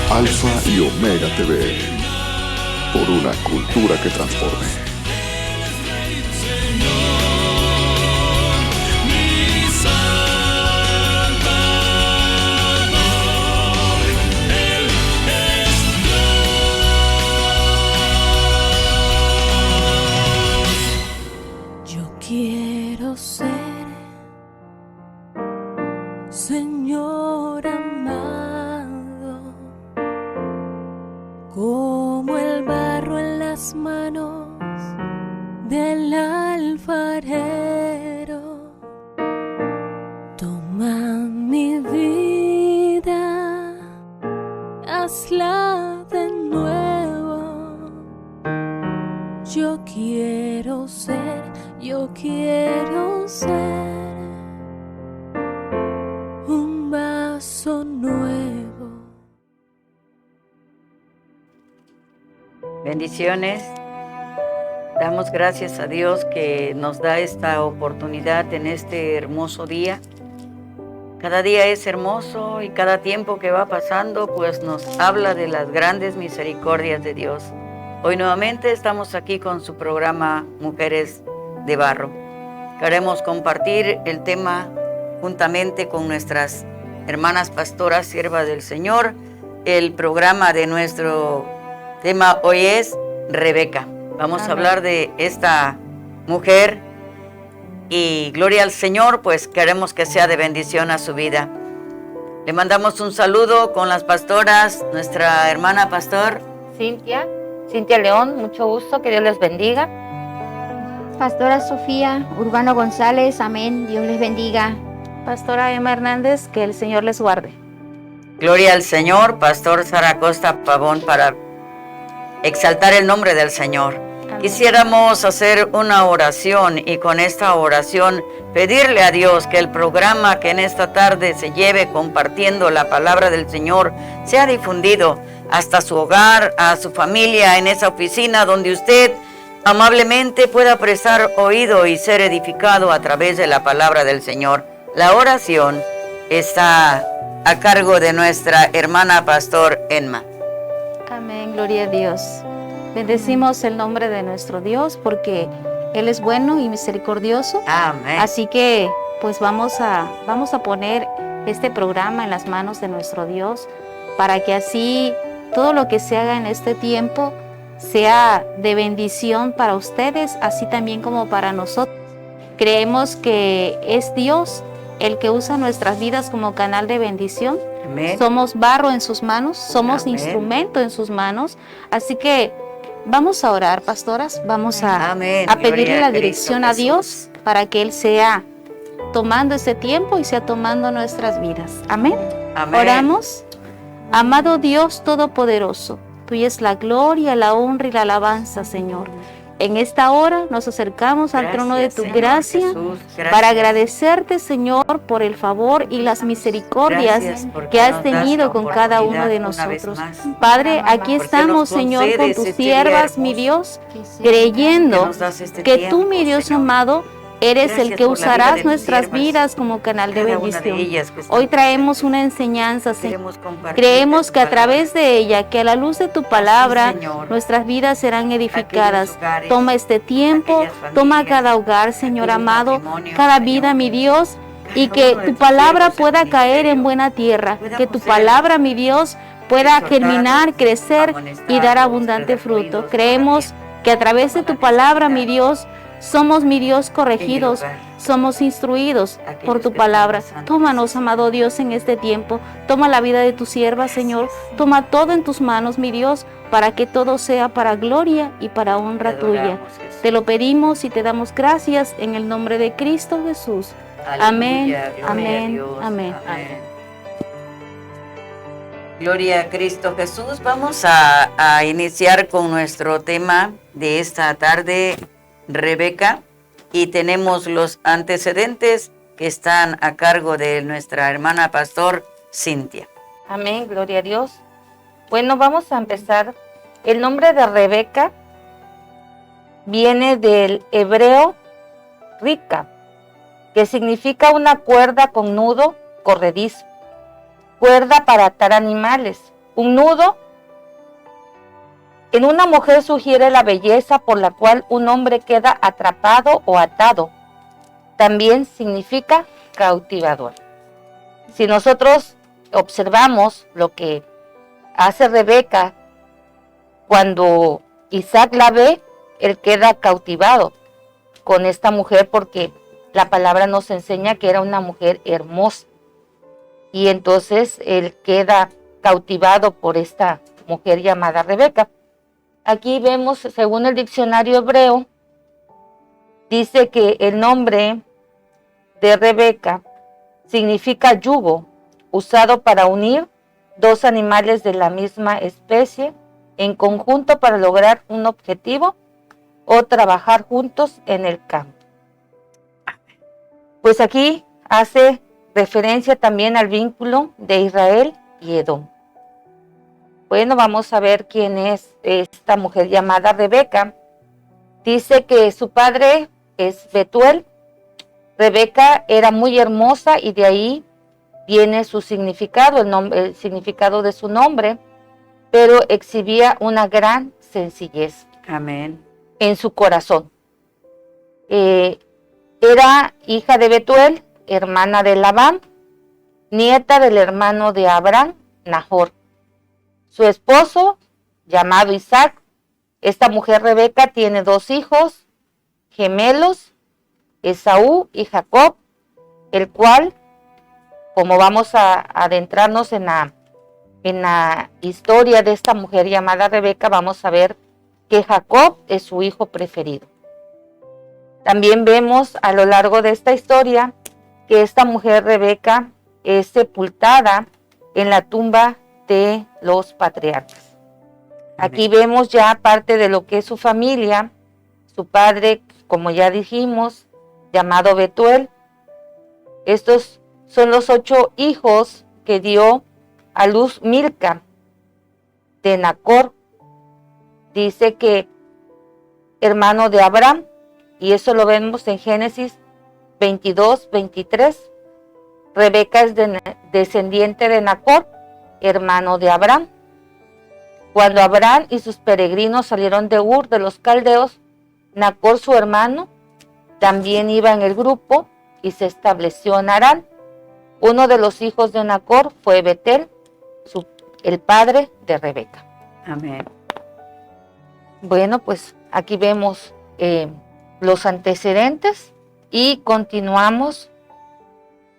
Alfa y Omega TV, por una cultura que transforme. Yo quiero ser Señor amado, como el barro en las manos del alfarero. Toma mi vida, hazla de nuevo. Yo quiero ser un vaso nuevo. Bendiciones. Damos gracias a Dios que nos da esta oportunidad en este hermoso día. Cada día es hermoso y cada tiempo que va pasando pues nos habla de las grandes misericordias de Dios. Hoy nuevamente estamos aquí con su programa Mujeres de Barro. Queremos compartir el tema juntamente con nuestras hermanas pastoras, siervas del Señor. El programa de nuestro tema hoy es Rebeca. Vamos a hablar de esta mujer y gloria al Señor, pues queremos que sea de bendición a su vida. Le mandamos un saludo con las pastoras, nuestra hermana pastor Cintia León, mucho gusto, que Dios les bendiga. Pastora Sofía Urbano González, amén, Dios les bendiga. Pastora Emma Hernández, que el Señor les guarde. Gloria al Señor, pastor Sara Costa Pavón, para exaltar el nombre del Señor. Amén. Quisiéramos hacer una oración y con esta oración pedirle a Dios que el programa que en esta tarde se lleve compartiendo la palabra del Señor sea difundido hasta su hogar, a su familia, en esa oficina donde usted amablemente pueda prestar oído y ser edificado a través de la palabra del Señor. La oración está a cargo de nuestra hermana pastor Emma. Amén, gloria a Dios. Bendecimos el nombre de nuestro Dios porque Él es bueno y misericordioso. Amén. Así que pues vamos a poner este programa en las manos de nuestro Dios para que así todo lo que se haga en este tiempo sea de bendición para ustedes, así también como para nosotros. Creemos que es Dios el que usa nuestras vidas como canal de bendición. Amén. Somos barro en sus manos, somos Amén. Instrumento en sus manos. Así que vamos a orar, pastoras, vamos a pedirle la dirección a Dios para que Él sea tomando este tiempo y sea tomando nuestras vidas. Amén. Amén. Oramos. Amado Dios Todopoderoso, tuya es la gloria, la honra y la alabanza, Señor. En esta hora nos acercamos al trono de tu gracia para agradecerte, Señor, por el favor y las misericordias que has tenido con cada uno de nosotros. Padre, aquí estamos, Señor, con tus siervas, mi Dios, creyendo que tú, mi Dios amado, eres el que usarás nuestras vidas como canal de bendición. Hoy traemos una enseñanza, Señor. Creemos que a través de ella, que a la luz de tu palabra, nuestras vidas serán edificadas. Toma este tiempo, toma cada hogar, Señor amado, cada vida, mi Dios, y que tu palabra pueda caer en buena tierra, que tu palabra, mi Dios, pueda germinar, crecer y dar abundante fruto. Creemos que a través de tu palabra, mi Dios, somos, mi Dios, corregidos, somos instruidos por tu palabra. Tómanos, amado Dios, en este tiempo. Toma la vida de tu sierva, Señor. Toma todo en tus manos, mi Dios, para que todo sea para gloria y para honra tuya. Te lo pedimos y te damos gracias en el nombre de Cristo Jesús. Amén, amén, amén. Gloria a Cristo Jesús. Vamos a iniciar con nuestro tema de esta tarde, Rebeca, y tenemos los antecedentes que están a cargo de nuestra hermana pastor Cintia. Amén, gloria a Dios. Bueno, vamos a empezar. El nombre de Rebeca viene del hebreo Rica, que significa una cuerda con nudo corredizo, cuerda para atar animales. Un nudo en una mujer sugiere la belleza por la cual un hombre queda atrapado o atado. También significa cautivador. Si nosotros observamos lo que hace Rebeca cuando Isaac la ve, él queda cautivado con esta mujer porque la palabra nos enseña que era una mujer hermosa. Y entonces él queda cautivado por esta mujer llamada Rebeca. Aquí vemos, según el diccionario hebreo, dice que el nombre de Rebeca significa yugo, usado para unir dos animales de la misma especie en conjunto para lograr un objetivo o trabajar juntos en el campo. Pues aquí hace referencia también al vínculo de Israel y Edom. Bueno, vamos a ver quién es esta mujer llamada Rebeca. Dice que su padre es Betuel. Rebeca era muy hermosa y de ahí viene su significado, el significado de su nombre, pero exhibía una gran sencillez. Amén. En su corazón. Era hija de Betuel, hermana de Labán, nieta del hermano de Abraham, Nahor. Su esposo, llamado Isaac, esta mujer Rebeca tiene 2 hijos gemelos, Esaú y Jacob, el cual, como vamos a adentrarnos en la historia de esta mujer llamada Rebeca, vamos a ver que Jacob es su hijo preferido. También vemos a lo largo de esta historia que esta mujer Rebeca es sepultada en la tumba de los patriarcas. Aquí vemos ya parte de lo que es su familia, su padre, como ya dijimos, llamado Betuel. Estos son los 8 hijos que dio a luz Milca de Nacor. Dice que hermano de Abraham, y eso lo vemos en Génesis 22, 23. Rebeca es descendiente de Nacor, hermano de Abraham. Cuando Abraham y sus peregrinos salieron de Ur de los Caldeos, Nacor, su hermano, también iba en el grupo y se estableció en Harán. Uno de los hijos de Nacor fue Betel, el padre de Rebeca. Amén. Bueno, pues aquí vemos los antecedentes y continuamos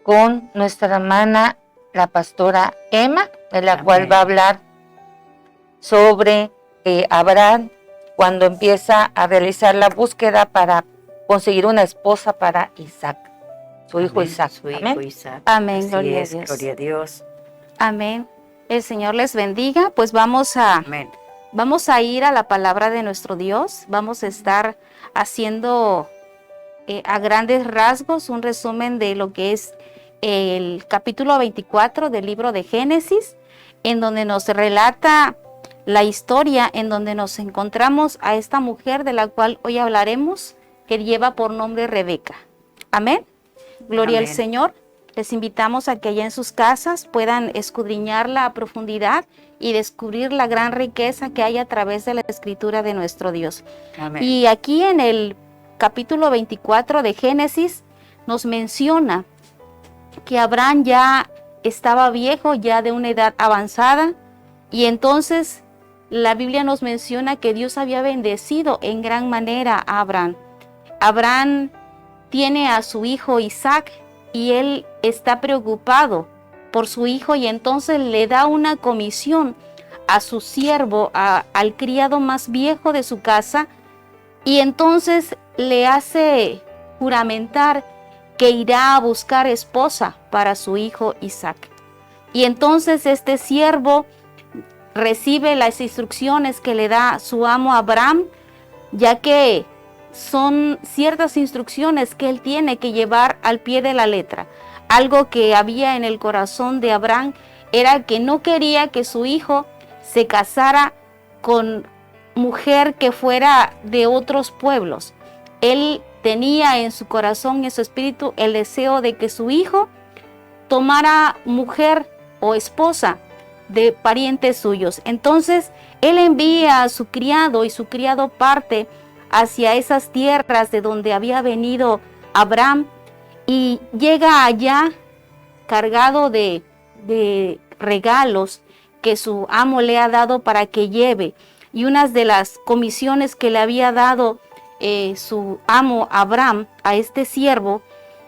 con nuestra hermana, la pastora Emma, en la cual va a hablar sobre Abraham cuando empieza a realizar la búsqueda para conseguir una esposa para Isaac, su hijo Isaac. Su hijo Isaac. Amén, gloria a Dios. Gloria a Dios. Amén. El Señor les bendiga. Pues vamos a ir a la palabra de nuestro Dios. Vamos a estar haciendo a grandes rasgos un resumen de lo que es el capítulo 24 del libro de Génesis, en donde nos relata la historia, en donde nos encontramos a esta mujer de la cual hoy hablaremos, que lleva por nombre Rebeca. Amén. Gloria al Señor. Les invitamos a que allá en sus casas puedan escudriñarla a profundidad y descubrir la gran riqueza que hay a través de la escritura de nuestro Dios. Amén. Y aquí en el capítulo 24 de Génesis nos menciona que Abraham ya estaba viejo, ya de una edad avanzada, y entonces la Biblia nos menciona que Dios había bendecido en gran manera a Abraham. Abraham tiene a su hijo Isaac y él está preocupado por su hijo, y entonces le da una comisión a su siervo, al criado más viejo de su casa, y entonces le hace juramentar que irá a buscar esposa para su hijo Isaac. Y entonces este siervo recibe las instrucciones que le da su amo Abraham, ya que son ciertas instrucciones que él tiene que llevar al pie de la letra. Algo que había en el corazón de Abraham era que no quería que su hijo se casara con mujer que fuera de otros pueblos. Él tenía en su corazón y en su espíritu el deseo de que su hijo tomara mujer o esposa de parientes suyos. Entonces él envía a su criado y su criado parte hacia esas tierras de donde había venido Abraham y llega allá cargado de regalos que su amo le ha dado para que lleve. Y una de las comisiones que le había dado su amo Abraham a este siervo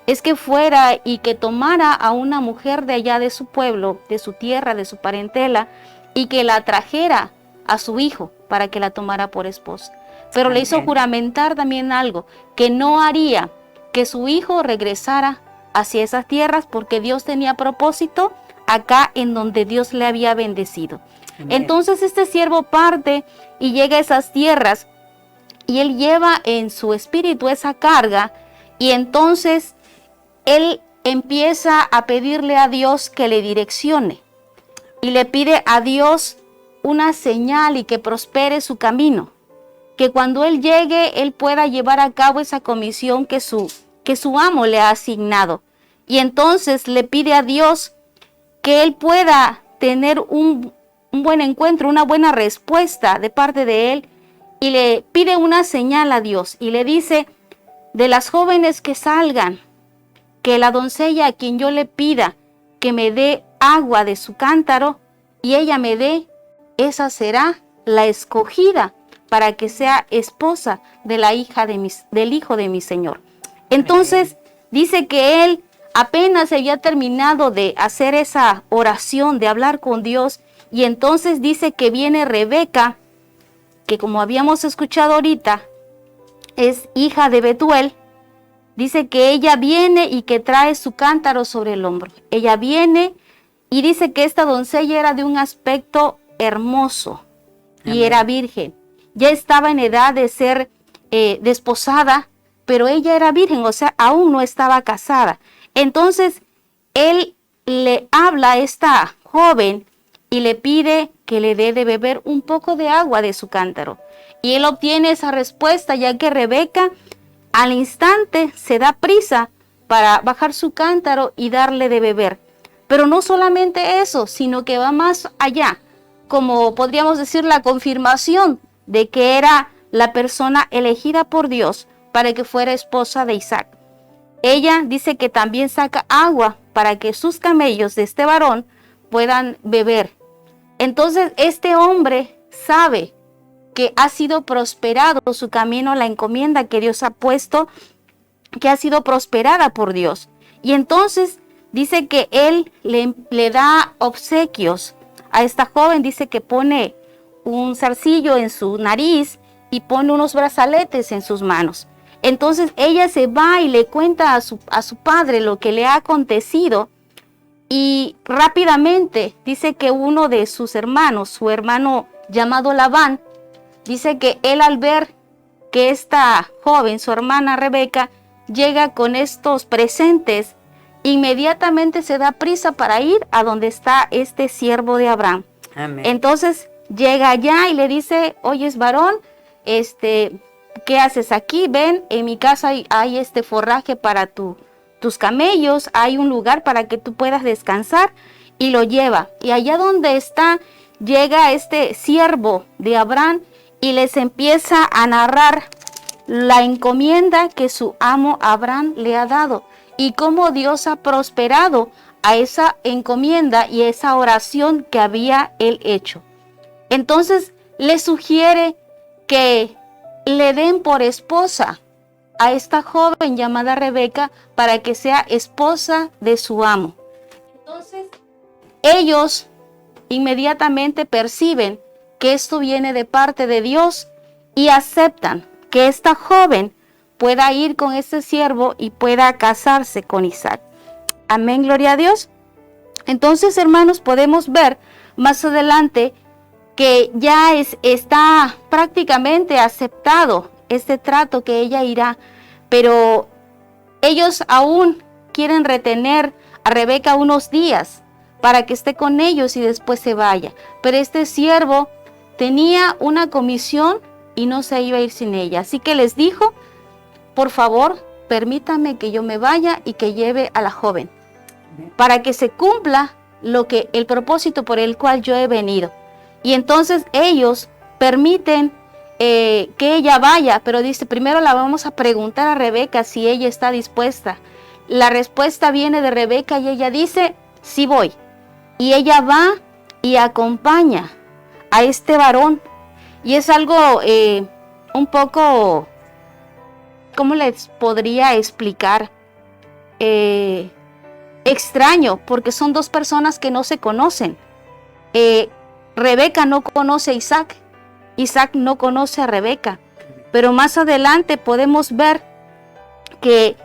es que fuera y que tomara a una mujer de allá de su pueblo, de su tierra, de su parentela, y que la trajera a su hijo para que la tomara por esposa. Pero le hizo juramentar también algo, que no haría que su hijo regresara hacia esas tierras porque Dios tenía propósito acá en donde Dios le había bendecido. Entonces este siervo parte y llega a esas tierras y él lleva en su espíritu esa carga y entonces él empieza a pedirle a Dios que le direccione y le pide a Dios una señal y que prospere su camino, que cuando él llegue él pueda llevar a cabo esa comisión que su amo le ha asignado. Y entonces le pide a Dios que él pueda tener un buen encuentro, una buena respuesta de parte de él, y le pide una señal a Dios y le dice: de las jóvenes que salgan, que la doncella a quien yo le pida que me dé agua de su cántaro y ella me dé, esa será la escogida para que sea esposa de la hija del hijo de mi Señor. Entonces dice que él apenas había terminado de hacer esa oración, de hablar con Dios, y entonces dice que viene Rebeca, que como habíamos escuchado ahorita, es hija de Betuel. Dice que ella viene y que trae su cántaro sobre el hombro. Ella viene y dice que esta doncella era de un aspecto hermoso y era virgen. Ya estaba en edad de ser desposada, pero ella era virgen, o sea, aún no estaba casada. Entonces, él le habla a esta joven y le pide que le dé de beber un poco de agua de su cántaro. Y él obtiene esa respuesta, ya que Rebeca al instante se da prisa para bajar su cántaro y darle de beber. Pero no solamente eso, sino que va más allá, como podríamos decir la confirmación de que era la persona elegida por Dios para que fuera esposa de Isaac. Ella dice que también saca agua para que sus camellos de este varón puedan beber. Entonces este hombre sabe que ha sido prosperado su camino, la encomienda que Dios ha puesto, que ha sido prosperada por Dios. Y entonces dice que él le da obsequios a esta joven. Dice que pone un zarcillo en su nariz y pone unos brazaletes en sus manos. Entonces ella se va y le cuenta a su padre lo que le ha acontecido, y rápidamente dice que uno de sus hermanos, su hermano llamado Labán, dice que él, al ver que esta joven, su hermana Rebeca, llega con estos presentes, inmediatamente se da prisa para ir a donde está este siervo de Abraham. Amén. Entonces llega allá y le dice: oyes, varón, ¿qué haces aquí? Ven, en mi casa hay este forraje para tus camellos, hay un lugar para que tú puedas descansar, y lo lleva. Y allá donde está, llega este siervo de Abraham y les empieza a narrar la encomienda que su amo Abraham le ha dado y cómo Dios ha prosperado a esa encomienda y esa oración que había él hecho. Entonces le sugiere que le den por esposa a esta joven llamada Rebeca para que sea esposa de su amo. Entonces ellos inmediatamente perciben que esto viene de parte de Dios y aceptan que esta joven pueda ir con este siervo y pueda casarse con Isaac. Amén, gloria a Dios. Entonces, hermanos, podemos ver más adelante que ya está prácticamente aceptado este trato, que ella irá, pero ellos aún quieren retener a Rebeca unos días para que esté con ellos y después se vaya. Pero este siervo tenía una comisión y no se iba a ir sin ella. Así que les dijo por favor, permítame que yo me vaya y que lleve a la joven, para que se cumpla el propósito por el cual yo he venido. Y entonces ellos permiten que ella vaya, pero dice, primero la vamos a preguntar a Rebeca si ella está dispuesta. La respuesta viene de Rebeca y ella dice, sí voy. Y ella va y acompaña a este varón. Y es algo un poco, ¿cómo les podría explicar? Extraño, porque son dos personas que no se conocen. Rebeca no conoce a Isaac, Isaac no conoce a Rebeca, pero más adelante podemos ver que,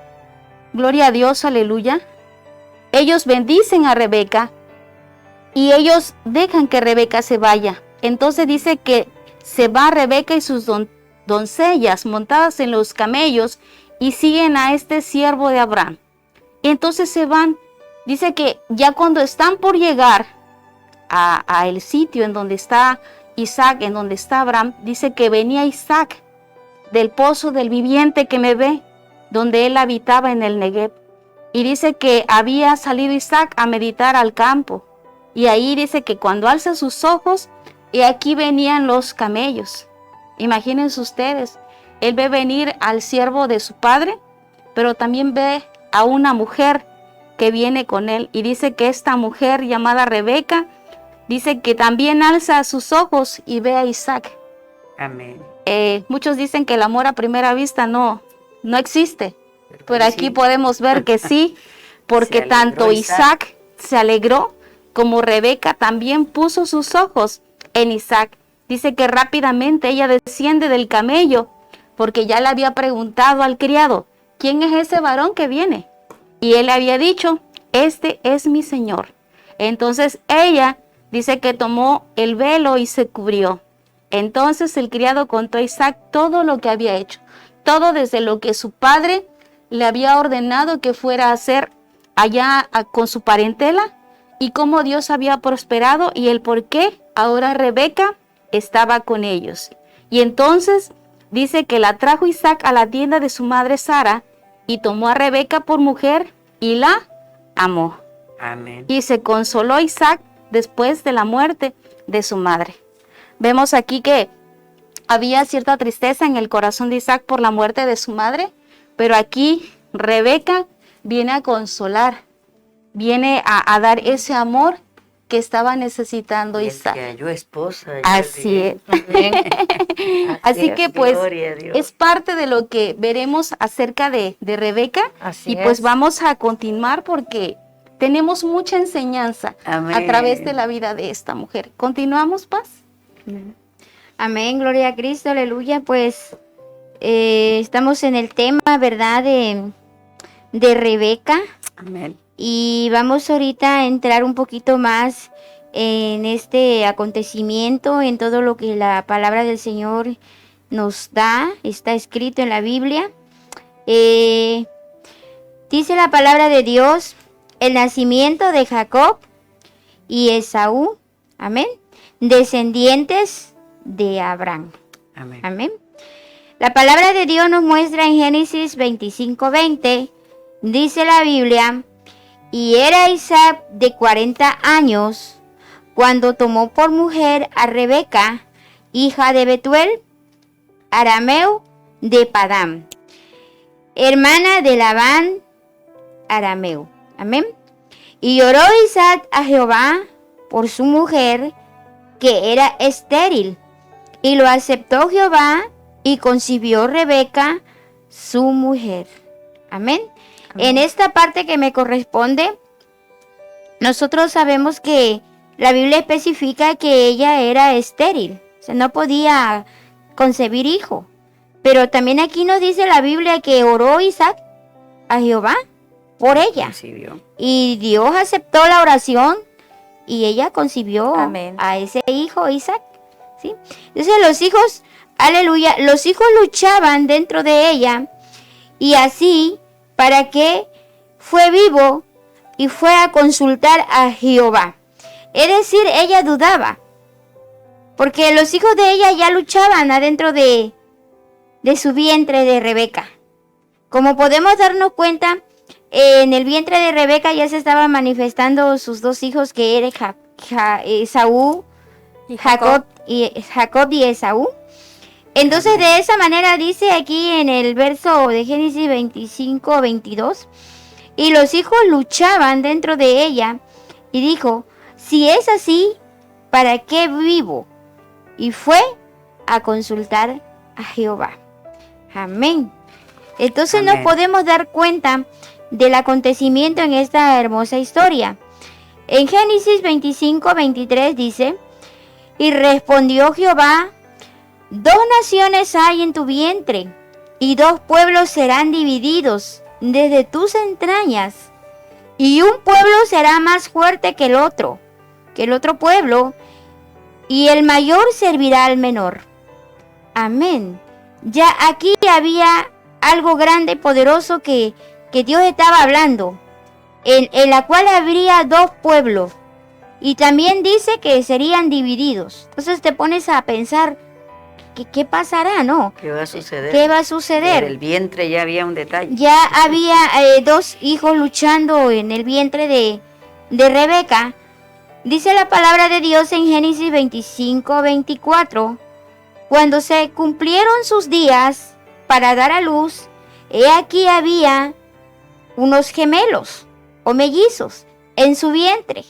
gloria a Dios, aleluya, ellos bendicen a Rebeca y ellos dejan que Rebeca se vaya. Entonces dice que se va Rebeca y sus doncellas montadas en los camellos y siguen a este siervo de Abraham. Y entonces se van. Dice que ya cuando están por llegar a el sitio en donde está Isaac, en donde está Abraham, dice que venía Isaac del pozo del viviente que me ve, donde él habitaba en el Negev. Y dice que había salido Isaac a meditar al campo. Y ahí dice que cuando alza sus ojos, y aquí venían los camellos. Imagínense ustedes, él ve venir al siervo de su padre, pero también ve a una mujer que viene con él. Y dice que esta mujer llamada Rebeca, dice que también alza sus ojos y ve a Isaac. Amén. Muchos dicen que el amor a primera vista no existe, pero aquí sí podemos ver que sí, porque tanto Isaac se alegró como Rebeca también puso sus ojos en Isaac. Dice que rápidamente ella desciende del camello, porque ya le había preguntado al criado, ¿quién es ese varón que viene? Y él le había dicho, este es mi señor. Entonces ella dice que tomó el velo y se cubrió. Entonces el criado contó a Isaac todo lo que había hecho, todo desde lo que su padre le había ordenado que fuera a hacer allá con su parentela, y cómo Dios había prosperado y el por qué ahora Rebeca estaba con ellos. Y entonces dice que la trajo Isaac a la tienda de su madre Sara y tomó a Rebeca por mujer y la amó. Amén. Y se consoló Isaac después de la muerte de su madre. Vemos aquí que había cierta tristeza en el corazón de Isaac por la muerte de su madre, pero aquí Rebeca viene a consolar, viene a dar ese amor que estaba necesitando Isaac. Que halló esposa. Así es. Así que pues es parte de lo que veremos acerca de Rebeca. Así pues es. Vamos a continuar porque tenemos mucha enseñanza a través de la vida de esta mujer. ¿Continuamos, Paz? Amén, gloria a Cristo, aleluya. Pues estamos en el tema, ¿verdad? De Rebeca. Amén. Y vamos ahorita a entrar un poquito más en este acontecimiento, en todo lo que la palabra del Señor nos da, está escrito en la Biblia. Dice la palabra de Dios, el nacimiento de Jacob y Esaú, amén, descendientes de Abraham. Amén. Amén. La palabra de Dios nos muestra en Génesis 25:20, dice la Biblia, y era Isaac de 40 años cuando tomó por mujer a Rebeca, hija de Betuel, arameo de Padán, hermana de Labán, arameo. Amén. Y oró Isaac a Jehová por su mujer, que era estéril, y lo aceptó Jehová, y concibió Rebeca, su mujer. Amén. En esta parte que me corresponde, nosotros sabemos que la Biblia especifica que ella era estéril, o sea, no podía concebir hijo. Pero también aquí nos dice la Biblia que oró Isaac a Jehová por ella. Concibió. Y Dios aceptó la oración y ella concibió Amén. a ese hijo Isaac. ¿Sí? Entonces los hijos, aleluya, los hijos luchaban dentro de ella, y así para que fue vivo y fue a consultar a Jehová. Es decir, ella dudaba, porque los hijos de ella ya luchaban adentro de su vientre de Rebeca. Como podemos darnos cuenta, en el vientre de Rebeca ya se estaban manifestando sus dos hijos, que eran Esaú, Jacob y Esaú. Entonces de esa manera dice aquí en el verso de Génesis 25-22, y los hijos luchaban dentro de ella, y dijo, si es así, ¿para qué vivo? Y fue a consultar a Jehová. Amén. Entonces nos podemos dar cuenta del acontecimiento en esta hermosa historia. En Génesis 25-23 dice, y respondió Jehová, 2 naciones hay en tu vientre, y 2 pueblos serán divididos desde tus entrañas, y un pueblo será más fuerte que el otro pueblo, y el mayor servirá al menor. Amén. Ya aquí había algo grande y poderoso que Dios estaba hablando, en la cual habría 2 pueblos, y también dice que serían divididos. Entonces te pones a pensar, ¿qué pasará, no? ¿Qué va a suceder? ¿Qué va a suceder? En el vientre ya había un detalle. Ya había 2 hijos luchando en el vientre de Rebeca. Dice la palabra de Dios en Génesis 25-24, cuando se cumplieron sus días para dar a luz, he aquí había unos gemelos o mellizos en su vientre.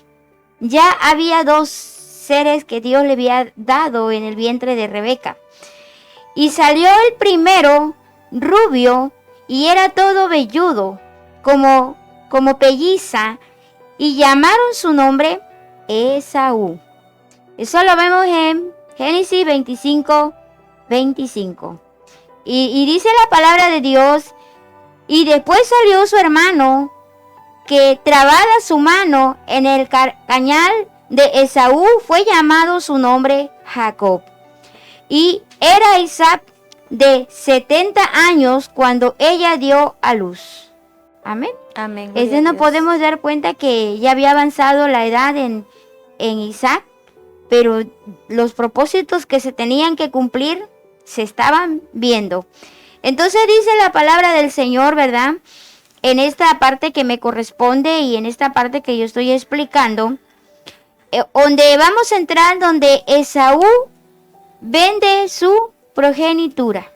Ya había 2 seres que Dios le había dado en el vientre de Rebeca. Y salió el primero rubio y era todo velludo, como pelliza, y llamaron su nombre Esaú. Eso lo vemos en Génesis 25-25. Y dice la palabra de Dios, y después salió su hermano, que trabada su mano en el cañal de Esaú, fue llamado su nombre Jacob. Y era Isaac de 70 años cuando ella dio a luz. Amén. Amén. Entonces nos podemos dar cuenta que ya había avanzado la edad en Isaac, pero los propósitos que se tenían que cumplir se estaban viendo. Entonces dice la palabra del Señor, ¿verdad? En esta parte que me corresponde y en esta parte que yo estoy explicando, donde vamos a entrar, donde Esaú vende su progenitura.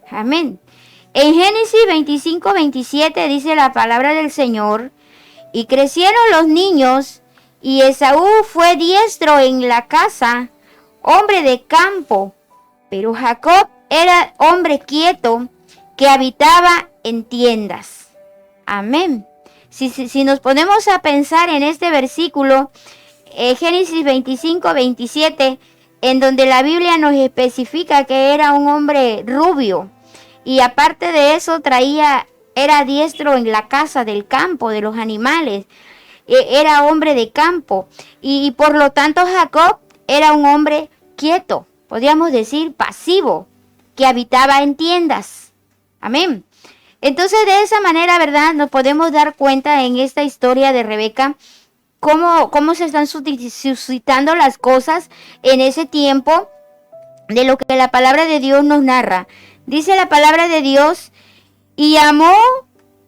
Amén. En Génesis 25-27 dice la palabra del Señor, y crecieron los niños, y Esaú fue diestro en la casa, hombre de campo, pero Jacob era hombre quieto, que habitaba en tiendas. Amén. Si nos ponemos a pensar en este versículo, Génesis 25-27, en donde la Biblia nos especifica que era un hombre rubio, y aparte de eso era diestro en la casa del campo, de los animales, era hombre de campo, y por lo tanto Jacob era un hombre quieto, podríamos decir pasivo, que habitaba en tiendas. Amén. Entonces de esa manera, ¿verdad?, nos podemos dar cuenta en esta historia de Rebeca cómo se están suscitando las cosas en ese tiempo, de lo que la palabra de Dios nos narra. Dice la palabra de Dios, y amó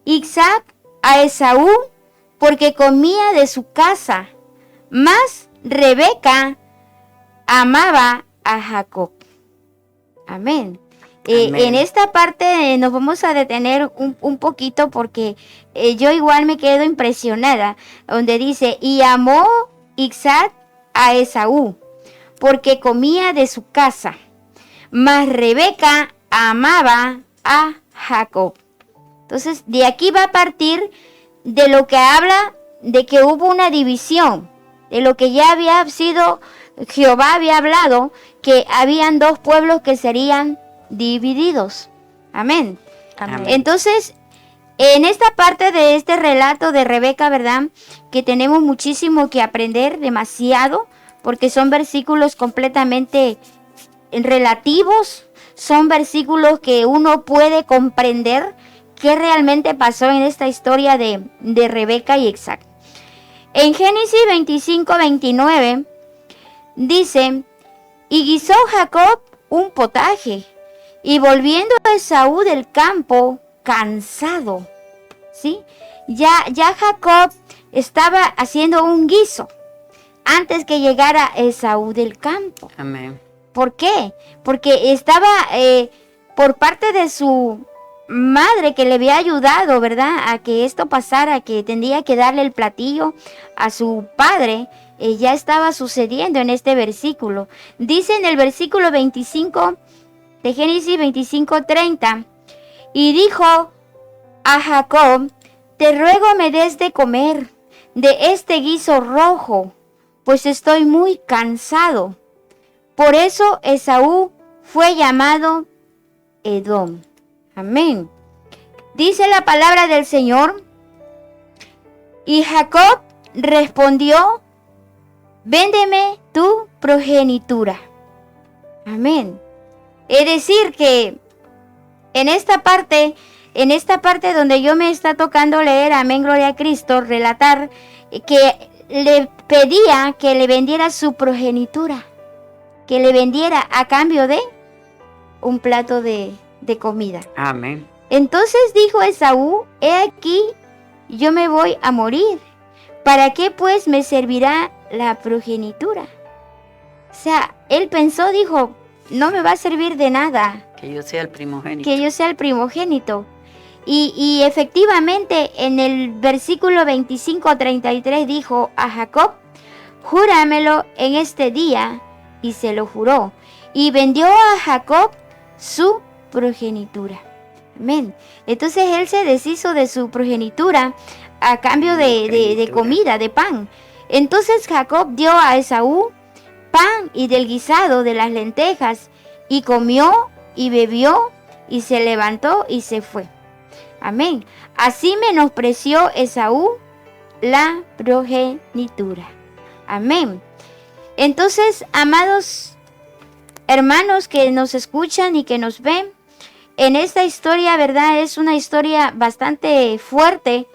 Isaac a Esaú porque comía de su casa, mas Rebeca amaba a Jacob. Amén. En esta parte nos vamos a detener un poquito, porque yo igual me quedo impresionada, donde dice, y amó Isaac a Esaú porque comía de su casa, mas Rebeca amaba a Jacob. Entonces de aquí va a partir de lo que habla de que hubo una división, de lo que ya había sido, Jehová había hablado, que habían 2 pueblos que serían divididos. Amén. Amén. Entonces, en esta parte de este relato de Rebeca, ¿verdad?, que tenemos muchísimo que aprender, demasiado, porque son versículos completamente relativos, son versículos que uno puede comprender qué realmente pasó en esta historia de Rebeca y Isaac. En Génesis 25-29 dice, y guisó Jacob un potaje, y volviendo a Esaú del campo, cansado, ¿sí? Ya Jacob estaba haciendo un guiso antes que llegara Esaú del campo. Amén. ¿Por qué? Porque estaba por parte de su madre que le había ayudado, ¿verdad? A que esto pasara, que tendría que darle el platillo a su padre. Ya estaba sucediendo en este versículo. Dice en el versículo 25 de Génesis 25:30, y dijo a Jacob: te ruego me des de comer de este guiso rojo, pues estoy muy cansado. Por eso Esaú fue llamado Edom. Amén. Dice la palabra del Señor: y Jacob respondió: véndeme tu progenitura. Amén. Es decir que en esta parte donde yo me está tocando leer, amén, gloria a Cristo, relatar que le pedía que le vendiera su progenitura, que le vendiera a cambio de un plato de comida. Amén. Entonces dijo Esaú: he aquí, yo me voy a morir. ¿Para qué pues me servirá la progenitura? O sea, él pensó, dijo, no me va a servir de nada Que yo sea el primogénito. que yo sea el primogénito. Y efectivamente en el versículo 25-33 dijo a Jacob: júramelo en este día. Y se lo juró. Y vendió a Jacob su progenitura. Amén. Entonces él se deshizo de su progenitura a cambio de comida, de pan. Entonces Jacob dio a Esaú pan y del guisado de las lentejas, y comió y bebió, y se levantó y se fue. Amén. Así menospreció Esaú la progenitura. Amén. Entonces, amados hermanos que nos escuchan y que nos ven, en esta historia, ¿verdad? Es una historia bastante fuerte,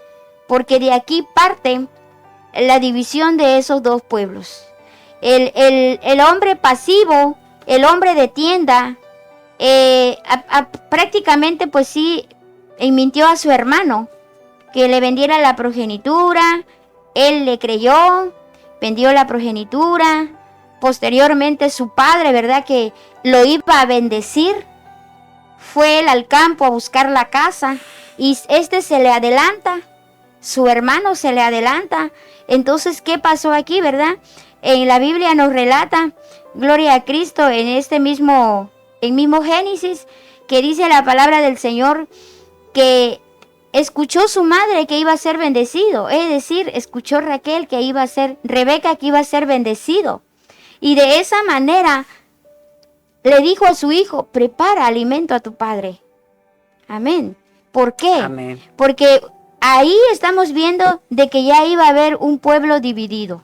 porque de aquí parte la división de esos dos pueblos. El hombre pasivo, el hombre de tienda, prácticamente pues sí, mintió a su hermano que le vendiera la progenitura. Él le creyó, vendió la progenitura. Posteriormente su padre, ¿verdad?, que lo iba a bendecir, fue él al campo a buscar la casa, y este se le adelanta, su hermano se le adelanta. Entonces, ¿qué pasó aquí, verdad? En la Biblia nos relata, gloria a Cristo, en mismo Génesis, que dice la palabra del Señor que escuchó su madre que iba a ser bendecido, es decir, escuchó Rebeca que iba a ser bendecido. Y de esa manera le dijo a su hijo: prepara alimento a tu padre. Amén. ¿Por qué? Amén. Porque ahí estamos viendo de que ya iba a haber un pueblo dividido.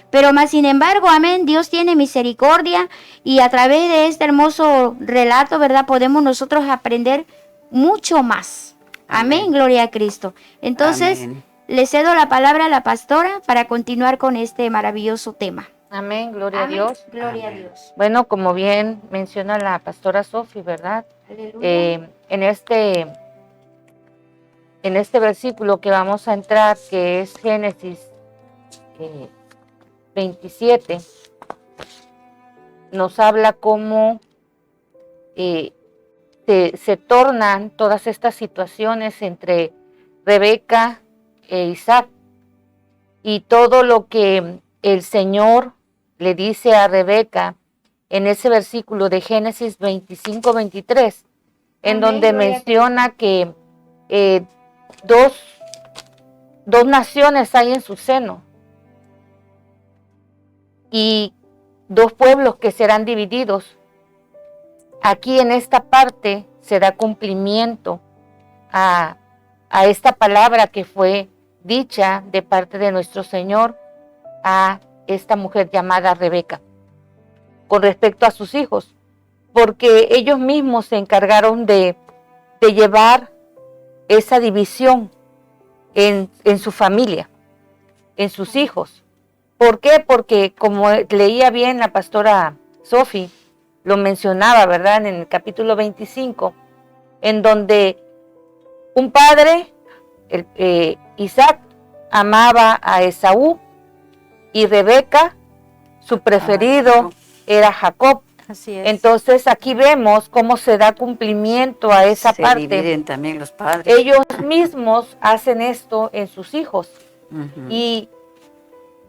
Pero más sin embargo, amén, Dios tiene misericordia, y a través de este hermoso relato, ¿verdad?, podemos nosotros aprender mucho más. Amén, amén. Gloria a Cristo. Entonces, amén, le cedo la palabra a la pastora para continuar con este maravilloso tema. Amén, gloria a Dios. Gloria a Dios. Bueno, como bien menciona la pastora Sofi, ¿verdad? En este versículo que vamos a entrar, que es Génesis 27, nos habla cómo se tornan todas estas situaciones entre Rebeca e Isaac, y todo lo que el Señor le dice a Rebeca en ese versículo de Génesis 25-23, en donde menciona que dos naciones hay en su seno y dos pueblos que serán divididos. Aquí en esta parte se da cumplimiento a esta palabra que fue dicha de parte de nuestro Señor a esta mujer llamada Rebeca con respecto a sus hijos, porque ellos mismos se encargaron de llevar esa división en su familia, en sus hijos. ¿Por qué? Porque como leía bien la pastora Sofi, lo mencionaba, ¿verdad?, en el capítulo 25, en donde Un padre, Isaac, amaba a Esaú y Rebeca, su preferido, era Jacob. Así es. Entonces aquí vemos cómo se da cumplimiento a esa parte. Se dividen también los padres. Ellos mismos hacen esto en sus hijos. Y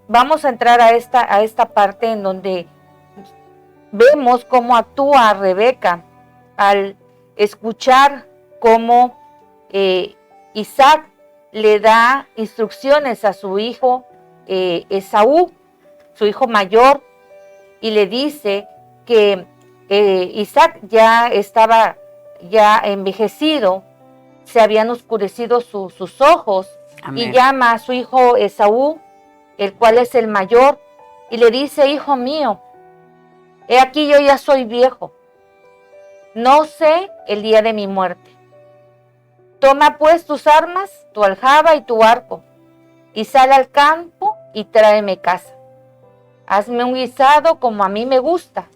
vamos a entrar a esta parte en donde vemos cómo actúa Rebeca al escuchar cómo Isaac le da instrucciones a su hijo Esaú, su hijo mayor, y le dice que Isaac ya estaba envejecido, se habían oscurecido sus ojos. Amén. Y llama a su hijo Esaú, el cual es el mayor, y le dice: hijo mío, he aquí yo ya soy viejo, no sé el día de mi muerte. Toma pues tus armas, tu aljaba y tu arco, y sal al campo y tráeme caza. Hazme un guisado como a mí me gusta,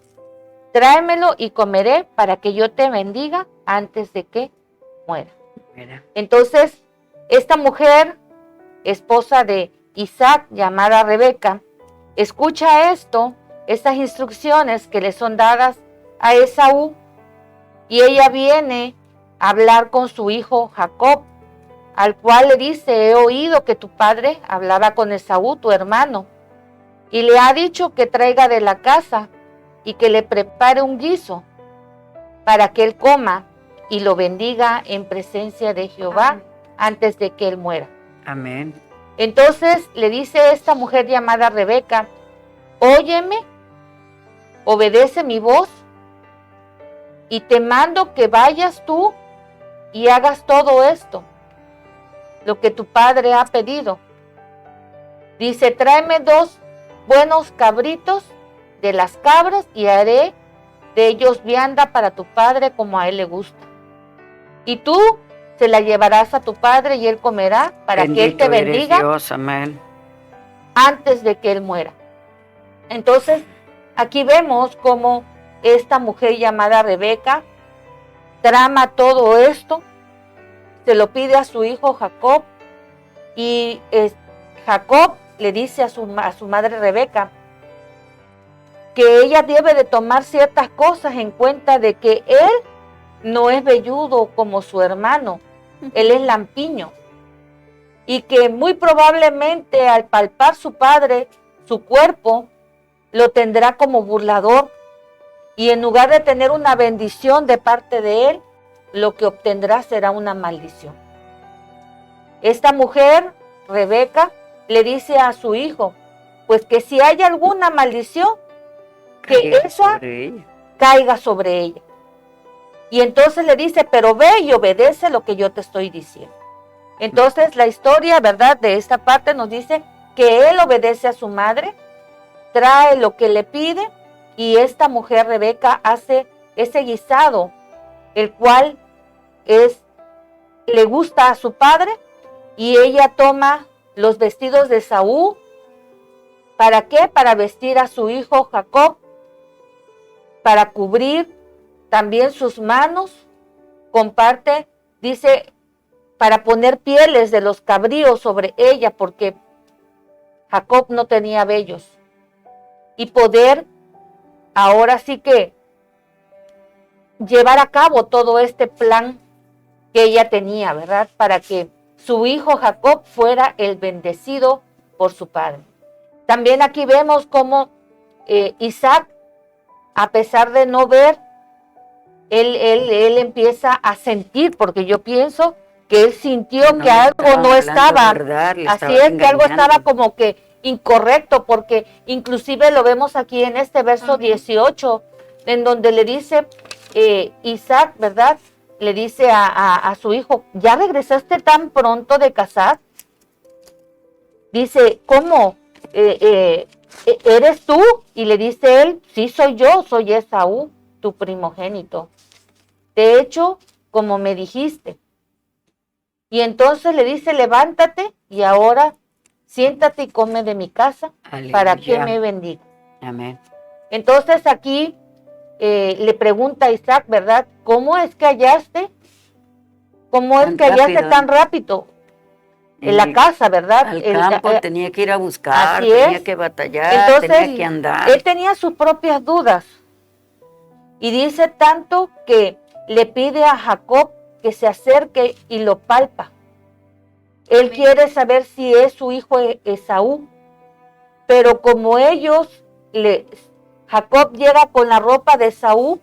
tráemelo y comeré para que yo te bendiga antes de que muera. Mira. Entonces, esta mujer, esposa de Isaac, llamada Rebeca, escucha estas instrucciones que le son dadas a Esaú, y ella viene a hablar con su hijo Jacob, al cual le dice: he oído que tu padre hablaba con Esaú, tu hermano, y le ha dicho que traiga de la casa y que le prepare un guiso para que él coma y lo bendiga en presencia de Jehová antes de que él muera. Amén. Entonces le dice esta mujer llamada Rebeca: óyeme, obedece mi voz, y te mando que vayas tú y hagas todo esto, lo que tu padre ha pedido. Dice: tráeme 2 buenos cabritos de las cabras y haré de ellos vianda para tu padre como a él le gusta. Y tú se la llevarás a tu padre y él comerá para que él te bendiga, Dios, amén, antes de que él muera. Entonces, aquí vemos cómo esta mujer llamada Rebeca trama todo esto, se lo pide a su hijo Jacob, y Jacob le dice a su madre Rebeca que ella debe de tomar ciertas cosas en cuenta, de que él no es velludo como su hermano, él es lampiño, y que muy probablemente al palpar su padre su cuerpo, lo tendrá como burlador, y en lugar de tener una bendición de parte de él, lo que obtendrá será una maldición. Esta mujer, Rebeca, le dice a su hijo, pues que si hay alguna maldición, que esa caiga sobre ella. Y entonces le dice: pero ve y obedece lo que yo te estoy diciendo. Entonces la historia, ¿verdad?, de esta parte nos dice que él obedece a su madre, trae lo que le pide, y esta mujer Rebeca hace ese guisado, el cual le gusta a su padre, y ella toma los vestidos de Esaú. ¿Para qué? Para vestir a su hijo Jacob, para cubrir también sus manos. Comparte, dice, para poner pieles de los cabríos sobre ella, porque Jacob no tenía vellos, y poder ahora sí que llevar a cabo todo este plan que ella tenía, ¿verdad?, para que su hijo Jacob fuera el bendecido por su padre. También aquí vemos cómo Isaac, a pesar de no ver, él empieza a sentir, porque yo pienso que él sintió que algo no estaba, así es, que algo estaba como que incorrecto, porque inclusive lo vemos aquí en este verso 18, en donde le dice Isaac, ¿verdad?, le dice a su hijo: ¿ya regresaste tan pronto de cazar? Dice: ¿cómo? ¿Eres tú? Y le dice él: sí, soy yo, soy Esaú, tu primogénito. De hecho, como me dijiste. Y entonces le dice: levántate y ahora siéntate y come de mi casa. Aleluya. Para que me bendiga. Amén. Entonces aquí le pregunta a Isaac, ¿verdad?, ¿cómo es que hallaste ¿Cómo es Tan que allá rápido, está tan rápido? En la casa, ¿verdad? Al campo tenía que ir a buscar, así tenía es. que batallar, Entonces, tenía que andar. él tenía sus propias dudas. Y dice tanto que le pide a Jacob que se acerque y lo palpa. Él quiere saber si es su hijo Esaú. Pero como Jacob llega con la ropa de Esaú,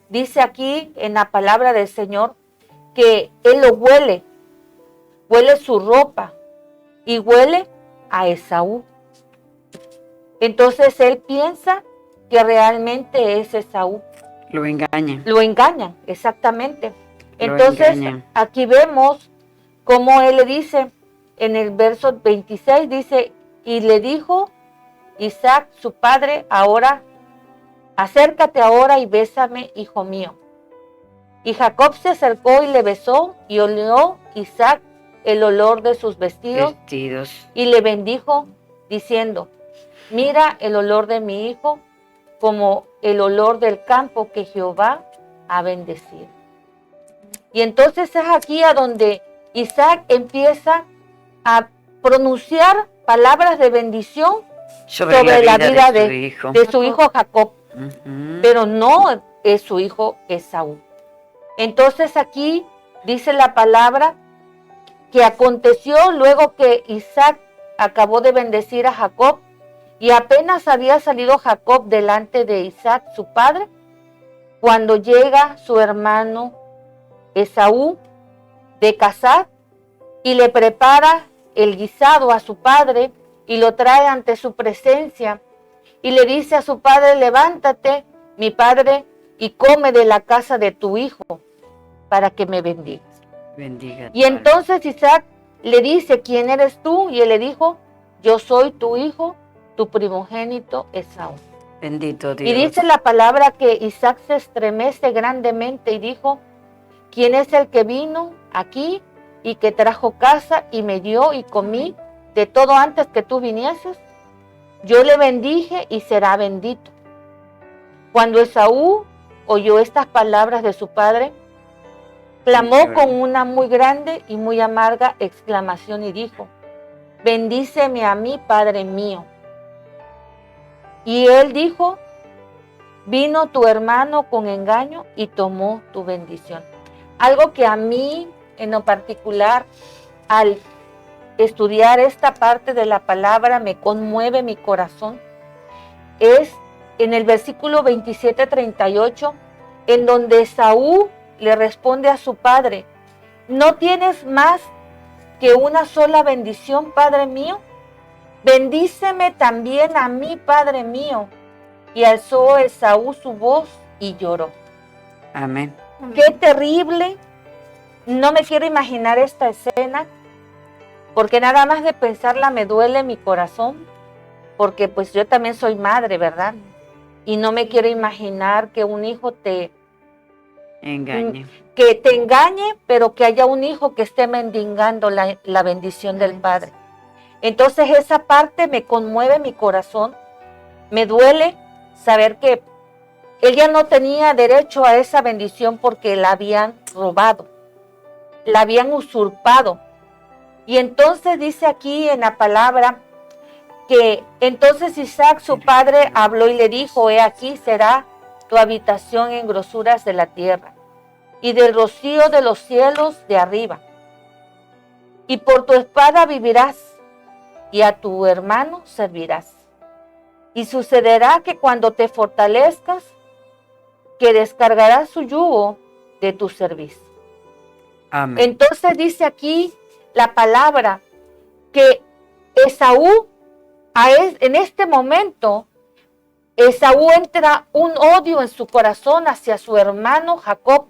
dice aquí en la palabra del Señor que él lo huele su ropa y huele a Esaú. Entonces él piensa que realmente es Esaú. Lo engañan. Lo engañan, exactamente. Entonces aquí vemos cómo él le dice en el verso 26, dice, y le dijo Isaac, su padre, ahora, acércate ahora y bésame, hijo mío. Y Jacob se acercó y le besó, y olió Isaac el olor de sus vestidos. Y le bendijo, diciendo, mira el olor de mi hijo, como el olor del campo que Jehová ha bendecido. Y entonces es aquí a donde Isaac empieza a pronunciar palabras de bendición sobre la vida de su hijo Jacob. Pero no es su hijo Esaú. Entonces aquí dice la palabra que aconteció luego que Isaac acabó de bendecir a Jacob y apenas había salido Jacob delante de Isaac, su padre, cuando llega su hermano Esaú de cazar y le prepara el guisado a su padre y lo trae ante su presencia y le dice a su padre, levántate, mi padre, y come de la casa de tu hijo para que me bendigas. Y entonces Isaac le dice, ¿quién eres tú? Y él le dijo, yo soy tu hijo, tu primogénito Esaú. Bendito Dios. Y dice la palabra que Isaac se estremece grandemente y dijo, ¿quién es el que vino aquí y que trajo casa y me dio y comí de todo antes que tú vinieses? Yo le bendije y será bendito. Cuando Esaú oyó estas palabras de su padre, clamó con una muy grande y muy amarga exclamación y dijo, bendíceme a mí, Padre mío. Y él dijo, vino tu hermano con engaño y tomó tu bendición. Algo que a mí, en lo particular, al estudiar esta parte de la palabra, me conmueve mi corazón, es en el versículo 27-38, en donde Esaú le responde a su padre, ¿no tienes más que una sola bendición, Padre mío? Bendíceme también a mí, Padre mío. Y alzó Esaú su voz y lloró. Amén. Qué terrible. No me quiero imaginar esta escena, porque nada más de pensarla me duele mi corazón, porque pues yo también soy madre, ¿verdad? Y no me quiero imaginar que un hijo te engañe. Que te engañe, pero que haya un hijo que esté mendigando la bendición del Padre. Entonces esa parte me conmueve mi corazón, me duele saber que él ya no tenía derecho a esa bendición porque la habían robado, la habían usurpado. Y entonces dice aquí en la palabra que entonces Isaac, su padre, habló y le dijo, he aquí será tu habitación en grosuras de la tierra y del rocío de los cielos de arriba. Y por tu espada vivirás y a tu hermano servirás. Y sucederá que cuando te fortalezcas, que descargarás su yugo de tu servicio. Amén. Entonces dice aquí la palabra que Esaú, en este momento, Esaú entra un odio en su corazón hacia su hermano Jacob.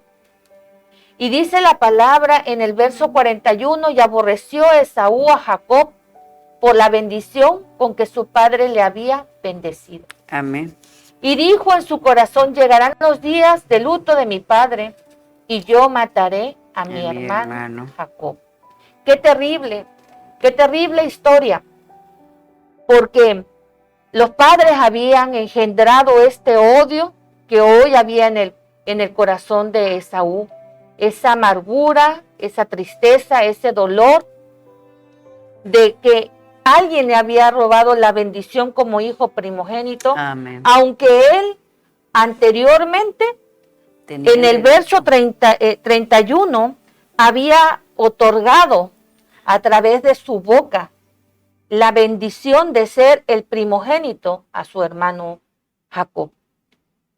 Y dice la palabra en el verso 41, y aborreció Esaú a Jacob por la bendición con que su padre le había bendecido. Amén. Y dijo en su corazón, llegarán los días de luto de mi padre, y yo mataré a mi hermano Jacob. Qué terrible historia, porque los padres habían engendrado este odio que hoy había en el corazón de Esaú. esa amargura, esa tristeza, ese dolor de que alguien le había robado la bendición como hijo primogénito. Amén. Aunque él anteriormente, en el verso 31, había otorgado a través de su boca la bendición de ser el primogénito a su hermano Jacob.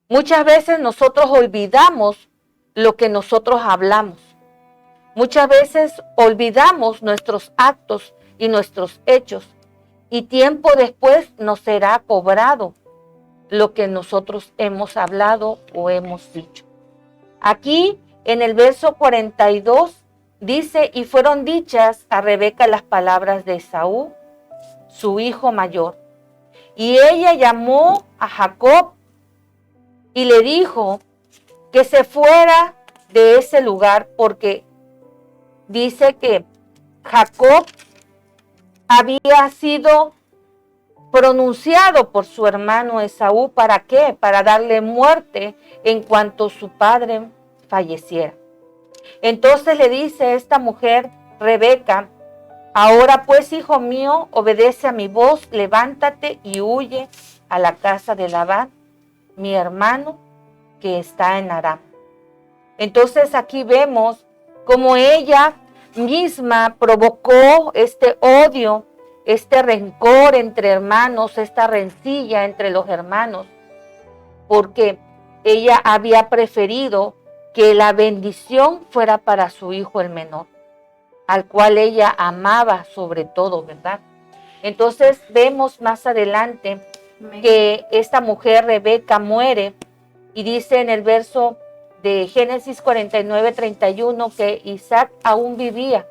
Muchas veces nosotros olvidamos lo que nosotros hablamos. Muchas veces olvidamos nuestros actos y nuestros hechos, y tiempo después nos será cobrado lo que nosotros hemos hablado o hemos dicho. Aquí en el verso 42 dice: y fueron dichas a Rebeca las palabras de Esaú, su hijo mayor. Y ella llamó a Jacob y le dijo que se fuera de ese lugar, porque dice que Jacob había sido pronunciado por su hermano Esaú. ¿Para qué? Para darle muerte en cuanto su padre falleciera. Entonces le dice esta mujer, Rebeca: ahora pues, hijo mío, obedece a mi voz, levántate y huye a la casa de Labán, mi hermano, que está en Aram. Entonces aquí vemos cómo ella misma provocó este odio, este rencor entre hermanos, esta rencilla entre los hermanos, porque ella había preferido que la bendición fuera para su hijo el menor, al cual ella amaba sobre todo, ¿verdad? Entonces vemos más adelante que esta mujer Rebeca muere, y dice en el verso de Génesis 49:31 que Isaac aún vivía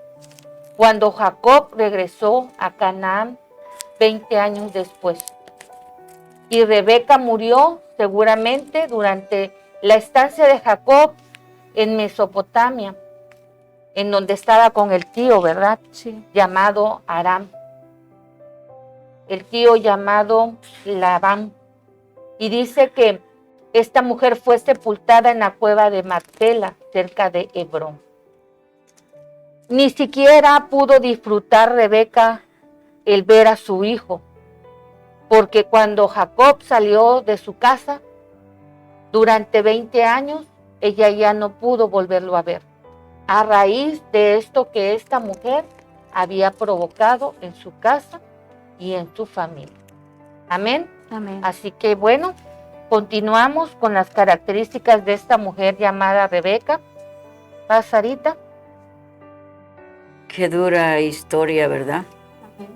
cuando Jacob regresó a Canaán 20 años después. Y Rebeca murió seguramente durante la estancia de Jacob en Mesopotamia, en donde estaba con el tío, ¿verdad? Sí. Llamado Aram. El tío llamado Labán. Y dice que esta mujer fue sepultada en la cueva de Macpela, cerca de Hebrón. Ni siquiera pudo disfrutar Rebeca el ver a su hijo, porque cuando Jacob salió de su casa, durante 20 años, ella ya no pudo volverlo a ver, a raíz de esto que esta mujer había provocado en su casa y en su familia. Amén. Amén. Así que bueno, continuamos con las características de esta mujer llamada Rebeca. ¿Va, Sarita? Qué dura historia, ¿verdad? Amén.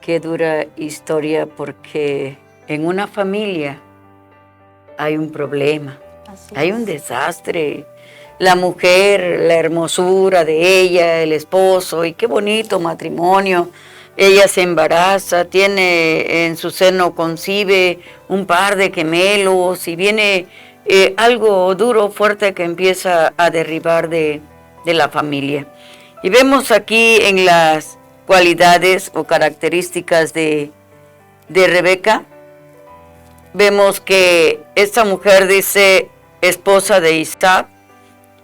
Qué dura historia, porque en una familia hay un problema, Así hay es. un desastre. La mujer, la hermosura de ella, el esposo, y qué bonito matrimonio. Ella se embaraza, tiene en su seno, concibe un par de gemelos, y viene algo duro, fuerte, que empieza a derribar de la familia. Y vemos aquí en las cualidades o características de Rebeca, vemos que esta mujer dice esposa de Isaac,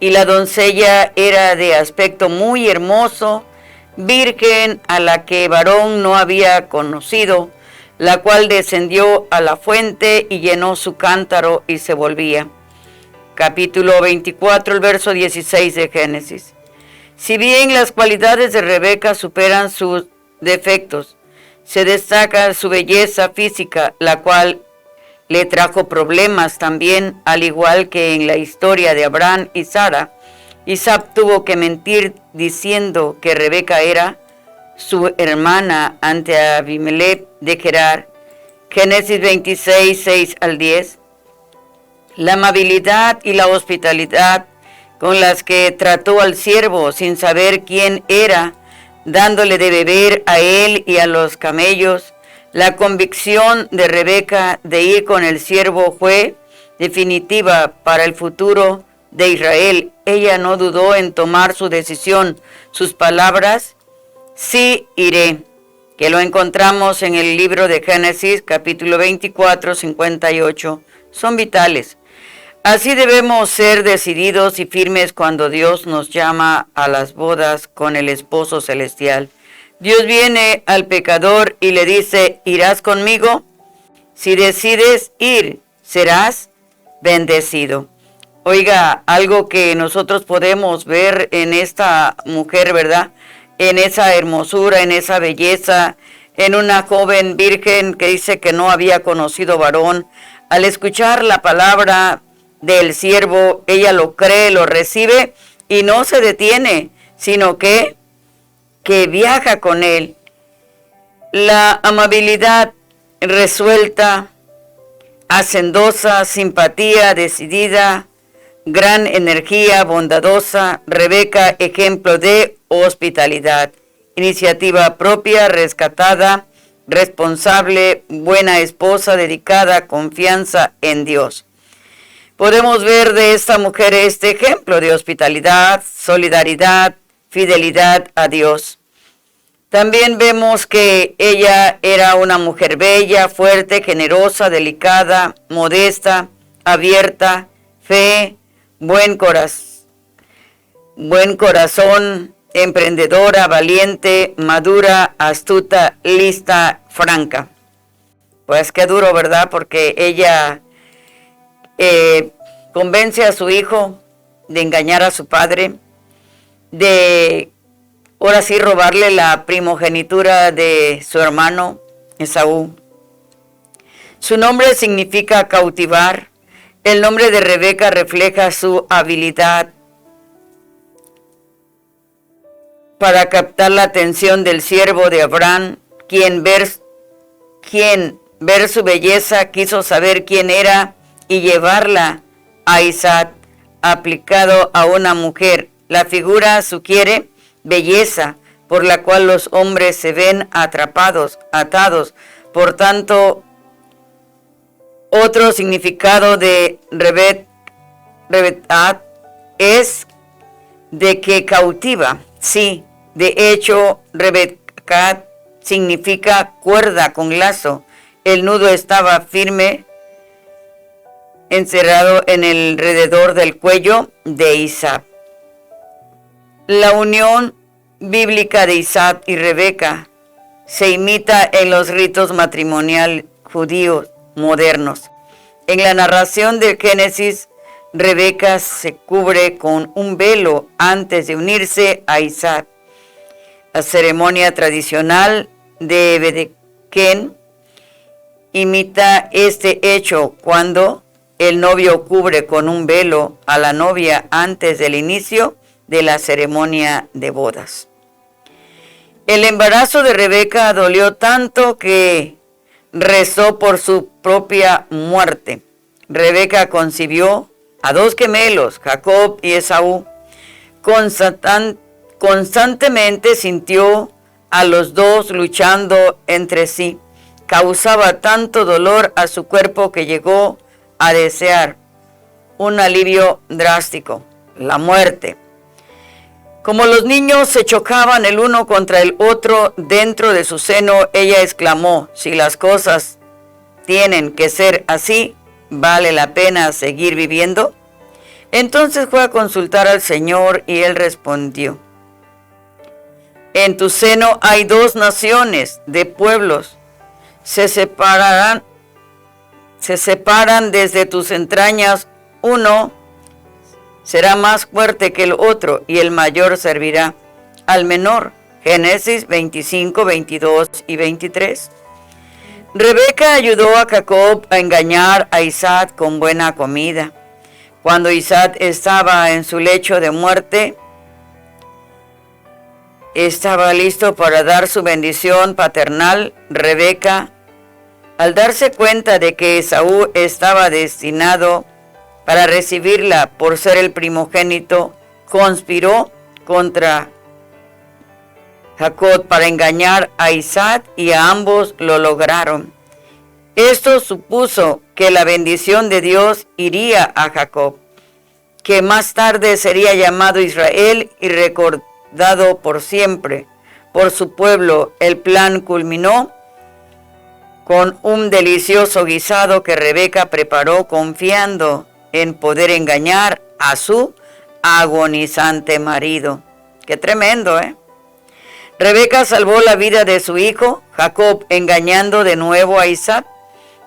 y la doncella era de aspecto muy hermoso, virgen, a la que varón no había conocido, la cual descendió a la fuente y llenó su cántaro y se volvía. Capítulo 24, el verso 16 de Génesis. Si bien las cualidades de Rebeca superan sus defectos, se destaca su belleza física, la cual le trajo problemas también, al igual que en la historia de Abraham y Sara. Isaac tuvo que mentir diciendo que Rebeca era su hermana ante Abimelech de Gerar. Génesis 26, 6 al 10. La amabilidad y la hospitalidad con las que trató al siervo sin saber quién era, dándole de beber a él y a los camellos. La convicción de Rebeca de ir con el siervo fue definitiva para el futuro de Israel. Ella no dudó en tomar su decisión. Sus palabras: sí iré, que lo encontramos en el libro de Génesis, capítulo 24, 58, son vitales. Así debemos ser decididos y firmes cuando Dios nos llama a las bodas con el esposo celestial. Dios viene al pecador y le dice, ¿irás conmigo? Si decides ir, serás bendecido. Oiga, algo que nosotros podemos ver en esta mujer, ¿verdad? En esa hermosura, en esa belleza, en una joven virgen que dice que no había conocido varón. Al escuchar la palabra del siervo, ella lo cree, lo recibe y no se detiene, sino que viaja con él. La amabilidad resuelta, hacendosa, simpatía, decidida, gran energía, bondadosa, Rebeca, ejemplo de hospitalidad, iniciativa propia, rescatada, responsable, buena esposa, dedicada, confianza en Dios. Podemos ver de esta mujer este ejemplo de hospitalidad, solidaridad, fidelidad a Dios. También vemos que ella era una mujer bella, fuerte, generosa, delicada, modesta, abierta, fe, buen corazón, emprendedora, valiente, madura, astuta, lista, franca. Pues qué duro, ¿verdad? Porque ella convence a su hijo de engañar a su padre, de ahora sí robarle la primogenitura de su hermano Esaú. Su nombre significa cautivar. El nombre de Rebeca refleja su habilidad para captar la atención del siervo de Abraham, quien ver su belleza quiso saber quién era y llevarla a Isaac, aplicado a una mujer. La figura sugiere belleza, por la cual los hombres se ven atrapados, atados. Por tanto, otro significado de Rebeca es de que cautiva. Sí, de hecho, Rebeca significa cuerda con lazo. El nudo estaba firme, encerrado en el alrededor del cuello de Isaac. La unión bíblica de Isaac y Rebeca se imita en los ritos matrimoniales judíos modernos. En la narración del Génesis, Rebeca se cubre con un velo antes de unirse a Isaac. La ceremonia tradicional de Bedequén imita este hecho cuando el novio cubre con un velo a la novia antes del inicio de la ceremonia de bodas. El embarazo de Rebeca dolió tanto que rezó por su propia muerte. Rebeca concibió a 2 gemelos, Jacob y Esaú. Constantemente sintió a los dos luchando entre sí. Causaba tanto dolor a su cuerpo que llegó a desear un alivio drástico, la muerte. Como los niños se chocaban el uno contra el otro dentro de su seno, ella exclamó, si las cosas tienen que ser así, ¿vale la pena seguir viviendo? Entonces fue a consultar al Señor y él respondió, en tu seno hay 2 naciones de pueblos, se separan desde tus entrañas, uno será más fuerte que el otro y el mayor servirá al menor. Génesis 25, 22 y 23. Rebeca ayudó a Jacob a engañar a Isaac con buena comida. Cuando Isaac estaba en su lecho de muerte, estaba listo para dar su bendición paternal. Rebeca, al darse cuenta de que Esaú estaba destinado para recibirla por ser el primogénito, conspiró contra Jacob para engañar a Isaac y a ambos lo lograron. Esto supuso que la bendición de Dios iría a Jacob, que más tarde sería llamado Israel y recordado por siempre por su pueblo. El plan culminó con un delicioso guisado que Rebeca preparó confiando en poder engañar a su agonizante marido. Qué tremendo, ¿eh? Rebeca salvó la vida de su hijo, Jacob, engañando de nuevo a Isaac.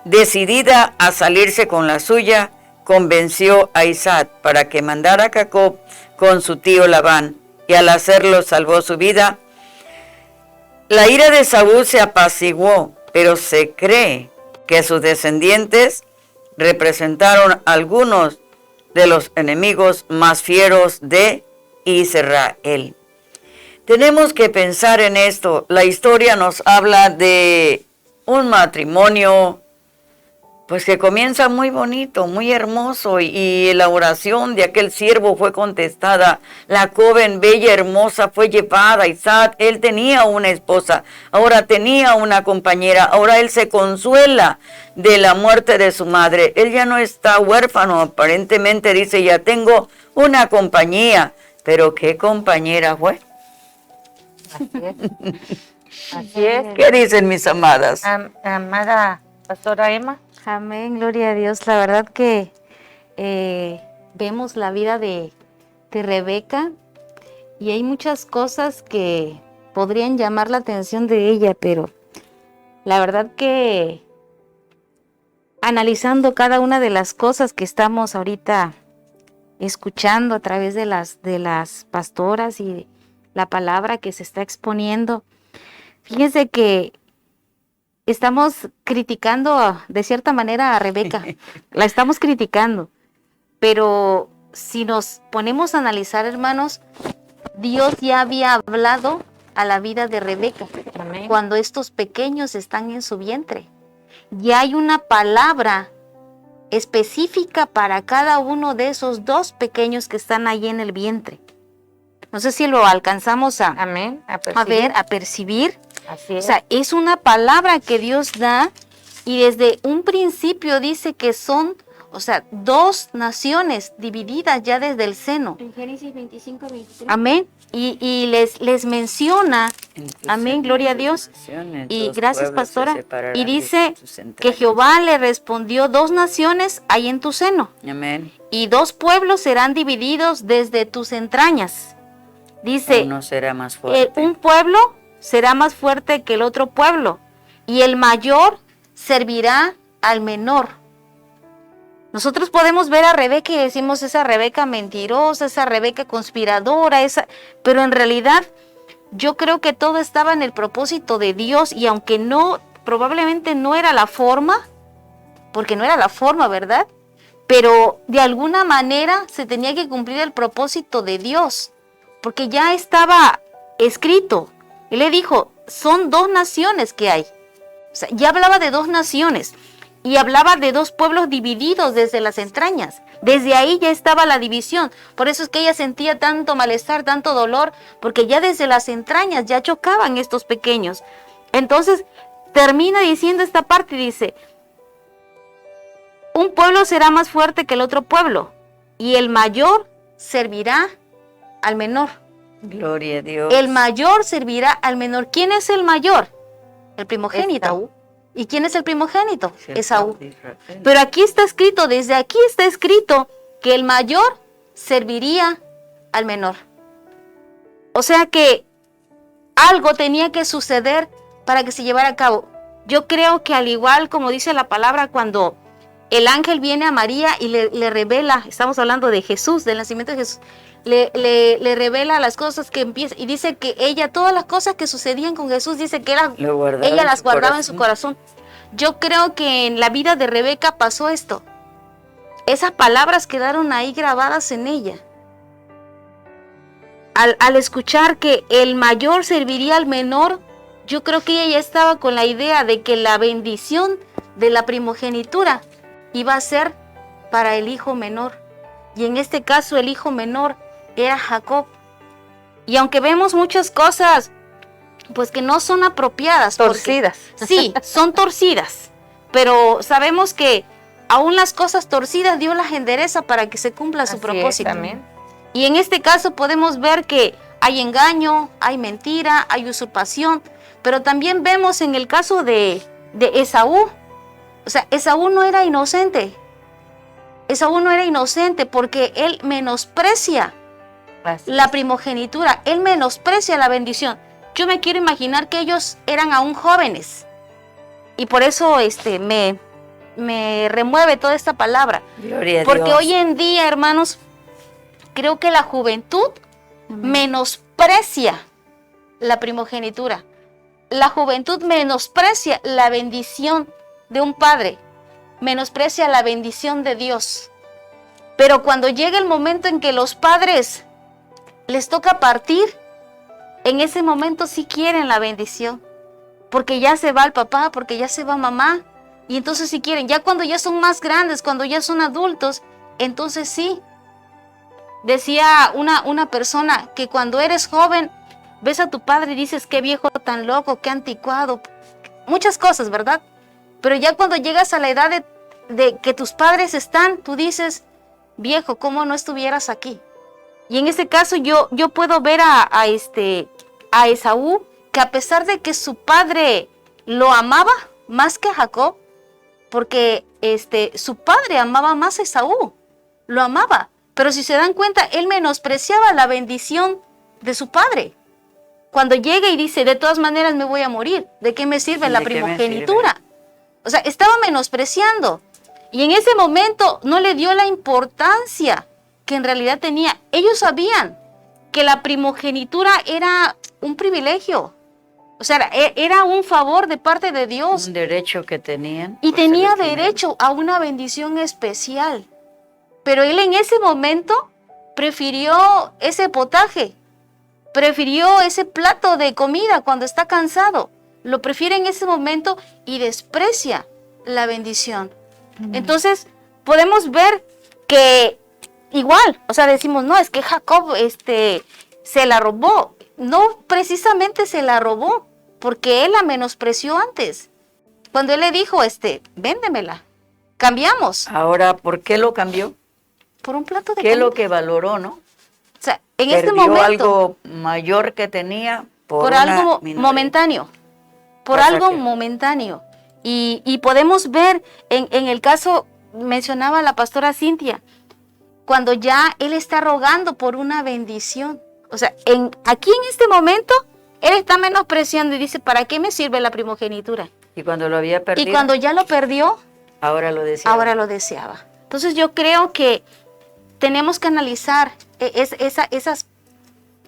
Decidida a salirse con la suya, convenció a Isaac para que mandara a Jacob con su tío Labán, y al hacerlo salvó su vida. La ira de Saúl se apaciguó, pero se cree que sus descendientes representaron algunos de los enemigos más fieros de Israel. Tenemos que pensar en esto. La historia nos habla de un matrimonio pues que comienza muy bonito, muy hermoso, y la oración de aquel siervo fue contestada. La joven bella, hermosa, fue llevada a Isaac. Él tenía una esposa, ahora tenía una compañera, ahora él se consuela de la muerte de su madre. Él ya no está huérfano, aparentemente dice, ya tengo una compañía. Pero ¿qué compañera fue? Así es. Así es. ¿Qué dicen mis amadas? Amada Pastora Emma. Amén, gloria a Dios. La verdad que vemos la vida de Rebeca y hay muchas cosas que podrían llamar la atención de ella, pero la verdad que analizando cada una de las cosas que estamos ahorita escuchando a través de las pastoras y la palabra que se está exponiendo, fíjense que estamos criticando de cierta manera a Rebeca, la estamos criticando, pero si nos ponemos a analizar, hermanos, Dios ya había hablado a la vida de Rebeca. Amén. Cuando estos pequeños están en su vientre. Ya hay una palabra específica para cada uno de esos dos pequeños que están ahí en el vientre. No sé si lo alcanzamos a percibir. Así es. O sea, es una palabra que Dios da y desde un principio dice que son, o sea, dos naciones divididas ya desde el seno. En Génesis 25, 23. Amén. Y les menciona, amén, gloria a Dios. Y gracias, pastora. Y dice que Jehová le respondió, 2 naciones hay en tu seno. Amén. Y 2 pueblos serán divididos desde tus entrañas. Dice, uno será más fuerte. Un pueblo será más fuerte que el otro pueblo, y el mayor servirá al menor. Nosotros podemos ver a Rebeca y decimos, esa Rebeca mentirosa, esa Rebeca conspiradora, pero en realidad yo creo que todo estaba en el propósito de Dios, y aunque probablemente no era la forma, porque no era la forma, ¿verdad? Pero de alguna manera se tenía que cumplir el propósito de Dios, porque ya estaba escrito. Él le dijo, son 2 naciones que hay. O sea, ya hablaba de 2 naciones y hablaba de 2 pueblos divididos desde las entrañas. Desde ahí ya estaba la división. Por eso es que ella sentía tanto malestar, tanto dolor, porque ya desde las entrañas ya chocaban estos pequeños. Entonces termina diciendo esta parte, dice, un pueblo será más fuerte que el otro pueblo, y el mayor servirá al menor. Gloria a Dios. El mayor servirá al menor. ¿Quién es el mayor? El primogénito. Esaú. ¿Y quién es el primogénito? Esaú. Pero aquí está escrito, desde aquí está escrito que el mayor serviría al menor. O sea que algo tenía que suceder para que se llevara a cabo. Yo creo que al igual como dice la palabra, cuando el ángel viene a María y le revela, estamos hablando de Jesús, del nacimiento de Jesús, le revela las cosas que empieza, y dice que ella, todas las cosas que sucedían con Jesús, dice que ella las guardaba en su corazón. Yo creo que en la vida de Rebeca pasó esto. Esas palabras quedaron ahí grabadas en ella. Al escuchar que el mayor serviría al menor, yo creo que ella ya estaba con la idea de que la bendición de la primogenitura iba a ser para el hijo menor. Y en este caso el hijo menor era Jacob. Y aunque vemos muchas cosas pues que no son apropiadas, torcidas. Sí, son torcidas, pero sabemos que aún las cosas torcidas Dios las endereza para que se cumpla su propósito. Amén. Y en este caso podemos ver que hay engaño, hay mentira, hay usurpación, pero también vemos en el caso de Esaú, o sea, Esaú no era inocente. Esaú no era inocente porque él menosprecia la primogenitura, él menosprecia la bendición. Yo me quiero imaginar que ellos eran aún jóvenes y por eso me remueve toda esta palabra. Gloria a porque Dios. hoy en día, hermanos, creo que la juventud menosprecia la primogenitura. La juventud menosprecia la bendición de un padre, menosprecia la bendición de Dios. Pero cuando llega el momento en que los padres les toca partir, en ese momento sí quieren la bendición, porque ya se va el papá, porque ya se va mamá, y entonces sí quieren. Ya cuando ya son más grandes, cuando ya son adultos, entonces sí. Decía una persona que cuando eres joven, ves a tu padre y dices, qué viejo tan loco, qué anticuado, muchas cosas, ¿verdad? Pero ya cuando llegas a la edad de que tus padres están, tú dices, viejo, ¿cómo no estuvieras aquí? Y en ese caso yo puedo ver a Esaú, que a pesar de que su padre lo amaba más que a Jacob, porque su padre amaba más a Esaú, lo amaba. Pero si se dan cuenta, él menospreciaba la bendición de su padre. Cuando llega y dice, de todas maneras me voy a morir, ¿de qué me sirve la primogenitura? O sea, estaba menospreciando. Y en ese momento no le dio la importancia que en realidad tenía. Ellos sabían que la primogenitura era un privilegio. O sea, era un favor de parte de Dios. Un derecho que tenían. Y tenía derecho a una bendición especial. Pero él en ese momento prefirió ese potaje, prefirió ese plato de comida cuando está cansado. Lo prefiere en ese momento y desprecia la bendición. Entonces, podemos ver que igual, o sea, decimos, no, es que Jacob se la robó. No precisamente se la robó, porque él la menospreció antes. Cuando él le dijo, véndemela, cambiamos. Ahora, ¿por qué lo cambió? Por un plato de ¿Qué es comida. lo que valoró, no? O sea, en Perdió este momento, algo mayor que tenía por algo momentáneo, por algo momentáneo. Y podemos ver en el caso, mencionaba la pastora Cintia, cuando ya él está rogando por una bendición. O sea, aquí en este momento, él está menospreciando y dice, ¿para qué me sirve la primogenitura? Y cuando lo había perdido. Y cuando ya lo perdió, ahora lo deseaba. Ahora lo deseaba. Entonces yo creo que tenemos que analizar esas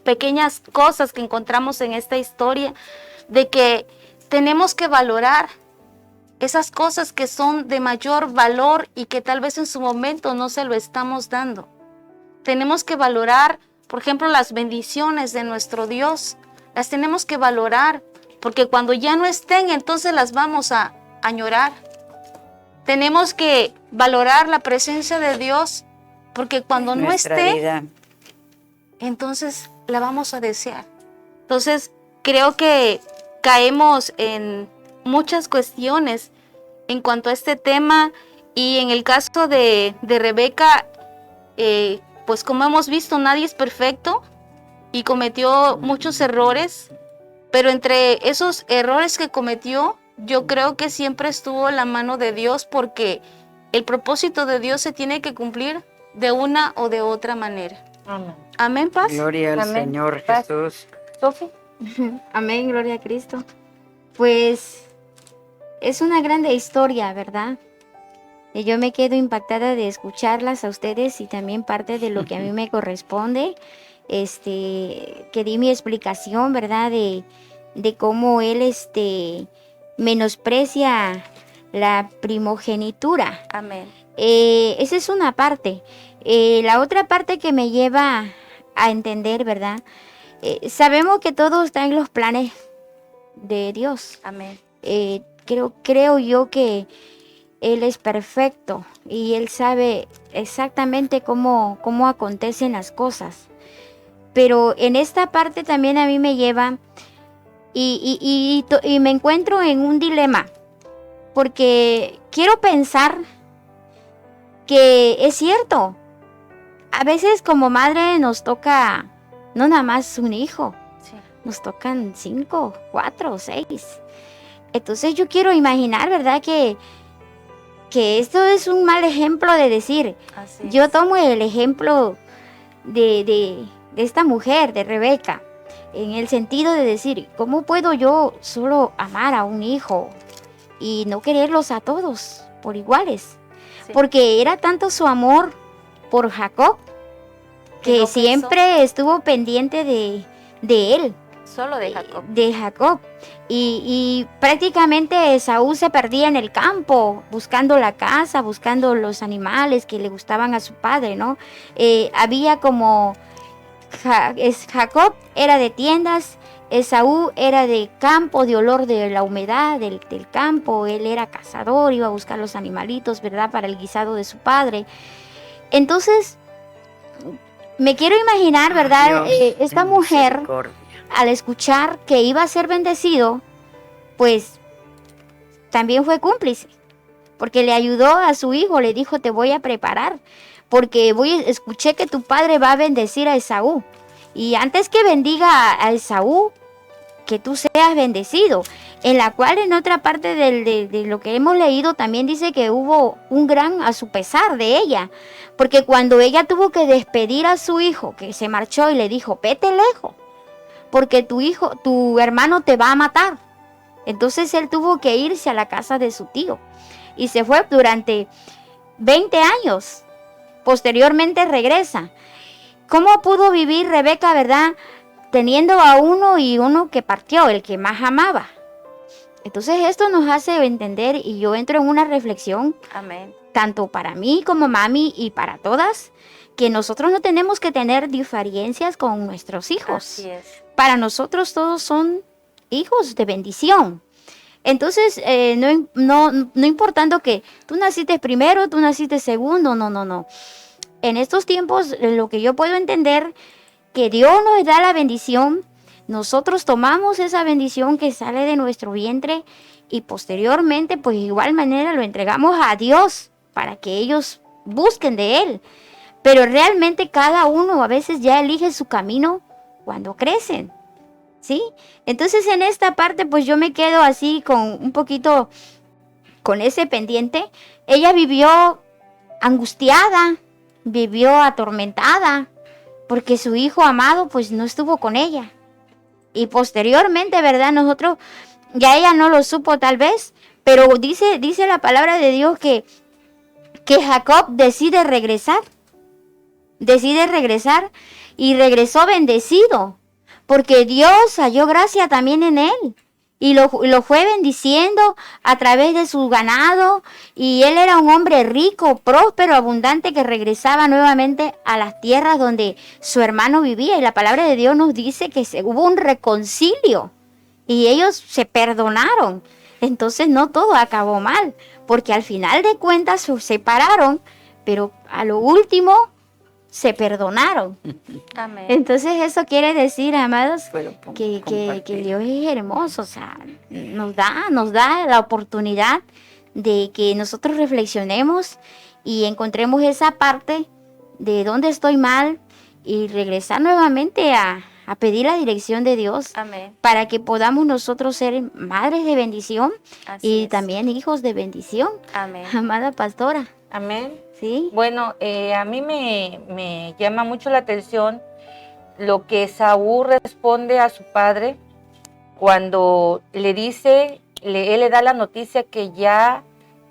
pequeñas cosas que encontramos en esta historia, de que tenemos que valorar esas cosas que son de mayor valor y que tal vez en su momento no se lo estamos dando. Tenemos que valorar, por ejemplo, las bendiciones de nuestro Dios. Las tenemos que valorar, porque cuando ya no estén, entonces las vamos a añorar. Tenemos que valorar la presencia de Dios, porque cuando no esté, entonces la vamos a desear. Entonces, creo que caemos en muchas cuestiones en cuanto a este tema, y en el caso de Rebeca, pues como hemos visto, nadie es perfecto y cometió muchos errores, pero entre esos errores que cometió, yo creo que siempre estuvo la mano de Dios, porque el propósito de Dios se tiene que cumplir de una o de otra manera. Amén. Amén, paz. Gloria al Amén. Señor Paz. Jesús. Sofi. Amén, gloria a Cristo. Pues es una grande historia, ¿verdad? Y yo me quedo impactada de escucharlas a ustedes, y también parte de lo que a mí me corresponde, que di mi explicación, ¿verdad? De cómo él menosprecia la primogenitura. Amén. Esa es una parte. La otra parte que me lleva a entender, ¿verdad? Sabemos que todo está en los planes de Dios. Amén. Creo yo que Él es perfecto y Él sabe exactamente cómo acontecen las cosas. Pero en esta parte también a mí me lleva y me encuentro en un dilema, porque quiero pensar que es cierto. A veces como madre nos toca no nada más un hijo, Sí. nos tocan 5, 4, 6. Entonces yo quiero imaginar, ¿verdad? Que que esto es un mal ejemplo de decir. Yo tomo el ejemplo de esta mujer, de Rebeca, en el sentido de decir, ¿cómo puedo yo solo amar a un hijo y no quererlos a todos por iguales? Sí. Porque era tanto su amor por Jacob que no siempre estuvo pendiente de él. Solo de Jacob. De Jacob. Y prácticamente Esaú se perdía en el campo, buscando la casa, buscando los animales que le gustaban a su padre, ¿no? Había como... Jacob era de tiendas, Esaú era de campo, de olor de la humedad del campo. Él era cazador, iba a buscar los animalitos, ¿verdad? Para el guisado de su padre. Entonces, me quiero imaginar, ¿verdad? Esta mujer, al escuchar que iba a ser bendecido, pues también fue cómplice, porque le ayudó a su hijo, le dijo, te voy a preparar, porque escuché que tu padre va a bendecir a Esaú, y antes que bendiga a Esaú, que tú seas bendecido. En la cual, en otra parte de lo que hemos leído, también dice que hubo un gran a su pesar de ella, porque cuando ella tuvo que despedir a su hijo, que se marchó y le dijo, vete lejos, porque tu hermano te va a matar. Entonces él tuvo que irse a la casa de su tío y se fue durante 20 años. Posteriormente regresa. ¿Cómo pudo vivir Rebeca, verdad? Teniendo a uno y uno que partió, el que más amaba. Entonces esto nos hace entender, y yo entro en una reflexión, amén, tanto para mí como mami y para todas, que nosotros no tenemos que tener diferencias con nuestros hijos. Así es. Para nosotros todos son hijos de bendición. Entonces, no importando que tú naciste primero, tú naciste segundo, no. En estos tiempos, lo que yo puedo entender, que Dios nos da la bendición, nosotros tomamos esa bendición que sale de nuestro vientre y posteriormente, pues de igual manera lo entregamos a Dios para que ellos busquen de Él. Pero realmente cada uno a veces ya elige su camino cuando crecen, ¿sí? Entonces en esta parte pues yo me quedo así con un poquito con ese pendiente. Ella vivió angustiada, vivió atormentada, porque su hijo amado pues no estuvo con ella. Y posteriormente, ¿verdad? Nosotros, ya ella no lo supo tal vez, pero dice la palabra de Dios que Jacob decide regresar y regresó bendecido, porque Dios halló gracia también en él. Y lo fue bendiciendo a través de su ganado. Y él era un hombre rico, próspero, abundante, que regresaba nuevamente a las tierras donde su hermano vivía. Y la palabra de Dios nos dice que hubo un reconcilio. Y ellos se perdonaron. Entonces no todo acabó mal. Porque al final de cuentas se separaron. Pero a lo último se perdonaron. Amén. Entonces eso quiere decir, amados, que Dios es hermoso, o sea, nos da la oportunidad de que nosotros reflexionemos y encontremos esa parte de dónde estoy mal y regresar nuevamente a pedir la dirección de Dios. Amén. Para que podamos nosotros ser madres de bendición. Así y es. También hijos de bendición. Amén. Amada pastora. Amén. Sí. Bueno, a mí me llama mucho la atención lo que Esaú responde a su padre cuando le dice, él le da la noticia que ya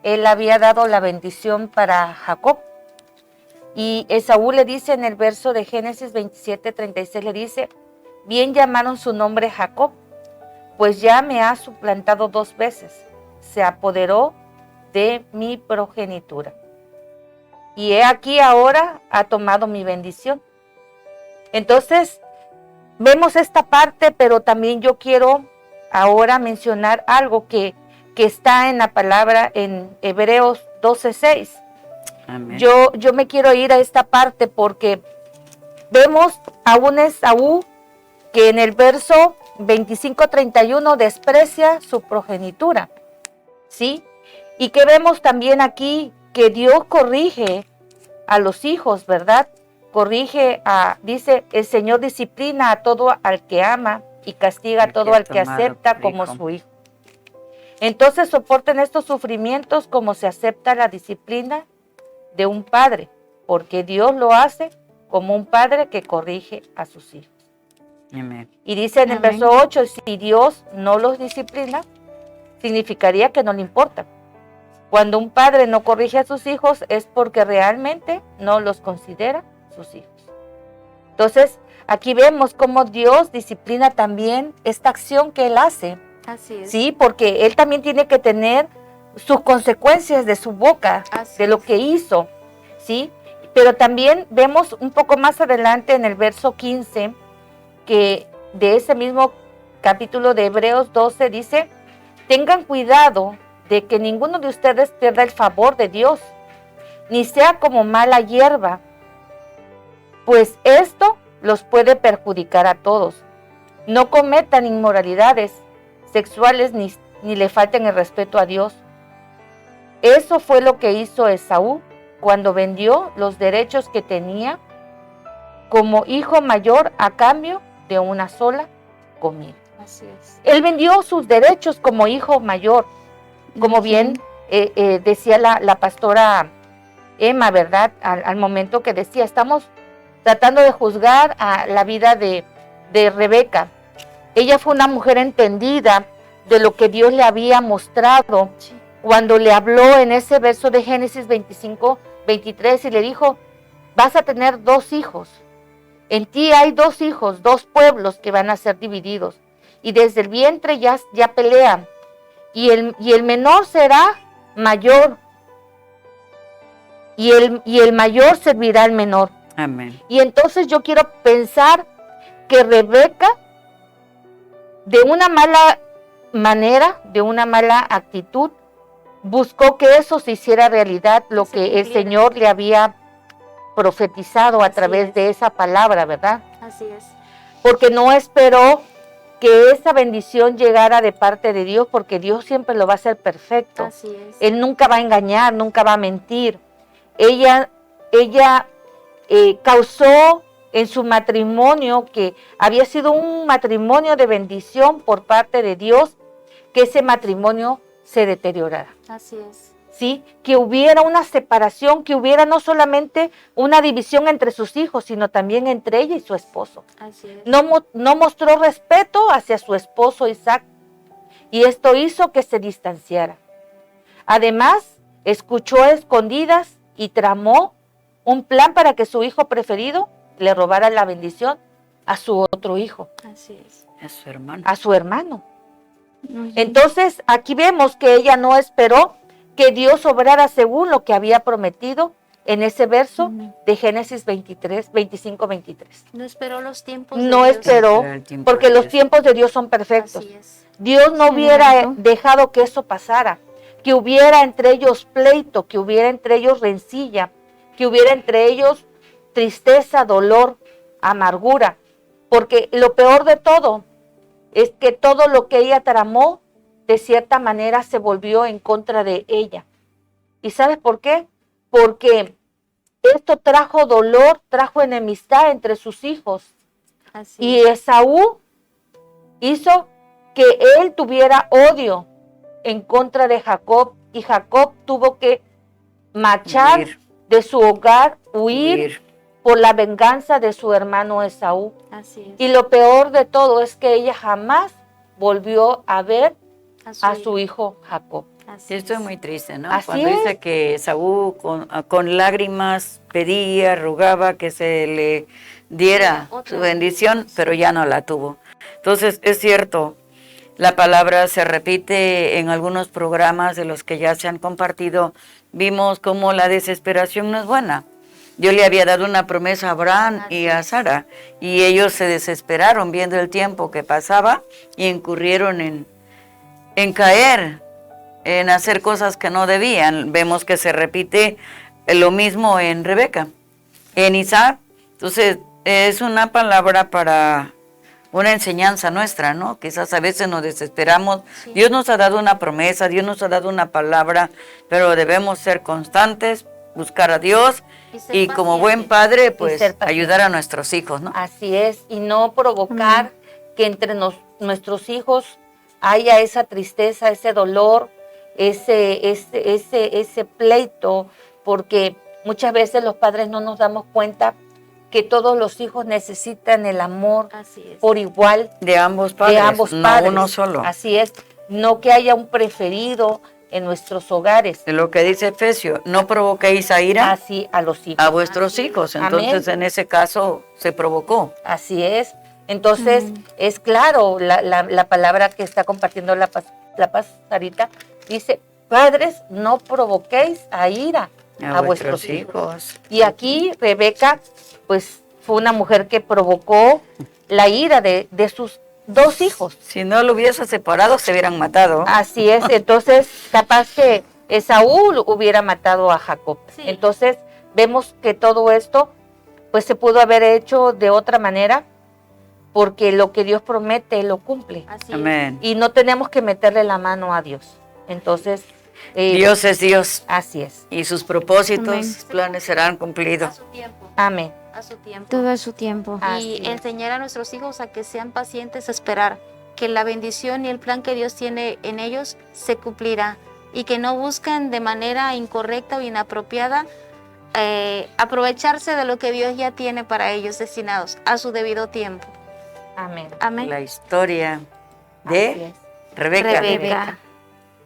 él había dado la bendición para Jacob. Y Esaú le dice en el verso de Génesis 27:36, le dice, bien llamaron su nombre Jacob, pues ya me ha suplantado 2 veces, se apoderó de mi progenitura. Y he aquí ahora ha tomado mi bendición. Entonces, vemos esta parte, pero también yo quiero ahora mencionar algo que está en la palabra en Hebreos 12:6. Amén. Yo me quiero ir a esta parte porque vemos a un Esaú que en el verso 25:31 desprecia su progenitura, ¿sí? Y que vemos también aquí que Dios corrige a los hijos, ¿verdad? Dice, el Señor disciplina a todo al que ama y castiga a todo al que acepta como su hijo. Entonces soporten estos sufrimientos como se acepta la disciplina de un padre, porque Dios lo hace como un padre que corrige a sus hijos. Amén. Y dice en el verso 8, si Dios no los disciplina, significaría que no le importa. Cuando un padre no corrige a sus hijos es porque realmente no los considera sus hijos. Entonces, aquí vemos cómo Dios disciplina también esta acción que Él hace. Así es. Sí, porque Él también tiene que tener sus consecuencias de su boca, de lo que hizo, ¿sí? Pero también vemos un poco más adelante en el verso 15, que de ese mismo capítulo de Hebreos 12 dice, tengan cuidado de que ninguno de ustedes pierda el favor de Dios, ni sea como mala hierba, pues esto los puede perjudicar a todos. No cometan inmoralidades sexuales ni le falten el respeto a Dios. Eso fue lo que hizo Esaú cuando vendió los derechos que tenía como hijo mayor a cambio de una sola comida. Así es. Él vendió sus derechos como hijo mayor, como bien decía la pastora Emma, ¿verdad? Al momento que decía, estamos tratando de juzgar a la vida de Rebeca. Ella fue una mujer entendida de lo que Dios le había mostrado cuando le habló en ese verso de Génesis 25, 23 y le dijo, vas a tener 2 hijos. En ti hay 2 hijos, 2 pueblos que van a ser divididos. Y desde el vientre ya pelean. Y el menor será mayor. Y el mayor servirá al menor. Amén. Y entonces yo quiero pensar que Rebeca, de una mala manera, de una actitud, actitud, buscó que eso se hiciera realidad, lo que el Señor le había profetizado a través de esa palabra, ¿verdad? Así es. Porque no esperó que esa bendición llegara de parte de Dios, porque Dios siempre lo va a hacer perfecto. Así es. Él nunca va a engañar, nunca va a mentir. Ella causó en su matrimonio, que había sido un matrimonio de bendición por parte de Dios, que ese matrimonio se deteriorara. Así es. ¿Sí? Que hubiera una separación, que hubiera no solamente una división entre sus hijos, sino también entre ella y su esposo. Así es. No mostró respeto hacia su esposo Isaac, y esto hizo que se distanciara. Además, escuchó a escondidas y tramó un plan para que su hijo preferido le robara la bendición a su otro hijo, Así es. A su hermano. a su hermano. Entonces, aquí vemos que ella no esperó que Dios obrara según lo que había prometido en ese verso de Génesis 25, 23. No esperó los tiempos. No de Dios. esperó, El tiempo porque de los Dios. tiempos de Dios son perfectos. Así es. Dios no Sí, hubiera ¿cierto? dejado que eso pasara, que hubiera entre ellos pleito, que hubiera entre ellos rencilla, que hubiera entre ellos tristeza, dolor, amargura, porque lo peor de todo es que todo lo que ella tramó, de cierta manera se volvió en contra de ella. ¿Y sabes por qué? Porque esto trajo dolor, trajo enemistad entre sus hijos. Así Y es. Esaú hizo que él tuviera odio en contra de Jacob, y Jacob tuvo que marchar Huir. de su hogar, huir por la venganza de su hermano Esaú. Así es. Y lo peor de todo es que ella jamás volvió a ver a su hijo Jacob. Así Sí, esto es es. muy triste, ¿no? Así Cuando es. dice que Esaú con lágrimas pedía, rogaba que se le diera Otra su bendición, pero ya no la tuvo. Entonces, es cierto, la palabra se repite en algunos programas de los que ya se han compartido. Vimos cómo la desesperación no es buena. Dios le había dado una promesa a Abraham y a Sara, y ellos se desesperaron viendo el tiempo que pasaba y incurrieron en caer, en hacer cosas que no debían. Vemos que se repite lo mismo en Rebeca, en Isaac. Entonces, es una palabra para una enseñanza nuestra, ¿no? Quizás a veces nos desesperamos. Sí. Dios nos ha dado una promesa, Dios nos ha dado una palabra, pero debemos ser constantes, buscar a Dios ser y como pacientes. buen padre, pues ser paciente. ayudar a nuestros hijos, ¿no? Así es, y no provocar que entre nuestros hijos haya esa tristeza, ese dolor, ese pleito, porque muchas veces los padres no nos damos cuenta que todos los hijos necesitan el amor por igual de ambos padres, no uno solo. Así es, no que haya un preferido en nuestros hogares. De lo que dice Efesios, no provoquéis a ira así a los hijos, a vuestros hijos. Entonces, en ese caso se provocó. Así es. Entonces, es claro, la palabra que está compartiendo la pastorita dice, padres, no provoquéis a ira a vuestros hijos. Y aquí Rebeca, pues, fue una mujer que provocó la ira de sus 2 hijos. Si no lo hubiese separado, se hubieran matado. Así es, entonces, capaz que Esaú hubiera matado a Jacob. Sí. Entonces, vemos que todo esto, pues, se pudo haber hecho de otra manera, porque lo que Dios promete, lo cumple. Así Amén. Y no tenemos que meterle la mano a Dios. Entonces, Dios es Dios. Así es. Y sus propósitos, Amén. planes serán cumplidos. A su tiempo. Amén. A su tiempo. Todo a su tiempo. Y enseñar a nuestros hijos a que sean pacientes, a esperar que la bendición y el plan que Dios tiene en ellos se cumplirá y que no busquen de manera incorrecta o inapropiada aprovecharse de lo que Dios ya tiene para ellos destinados a su debido tiempo. Amén. Amén. La historia de Rebeca.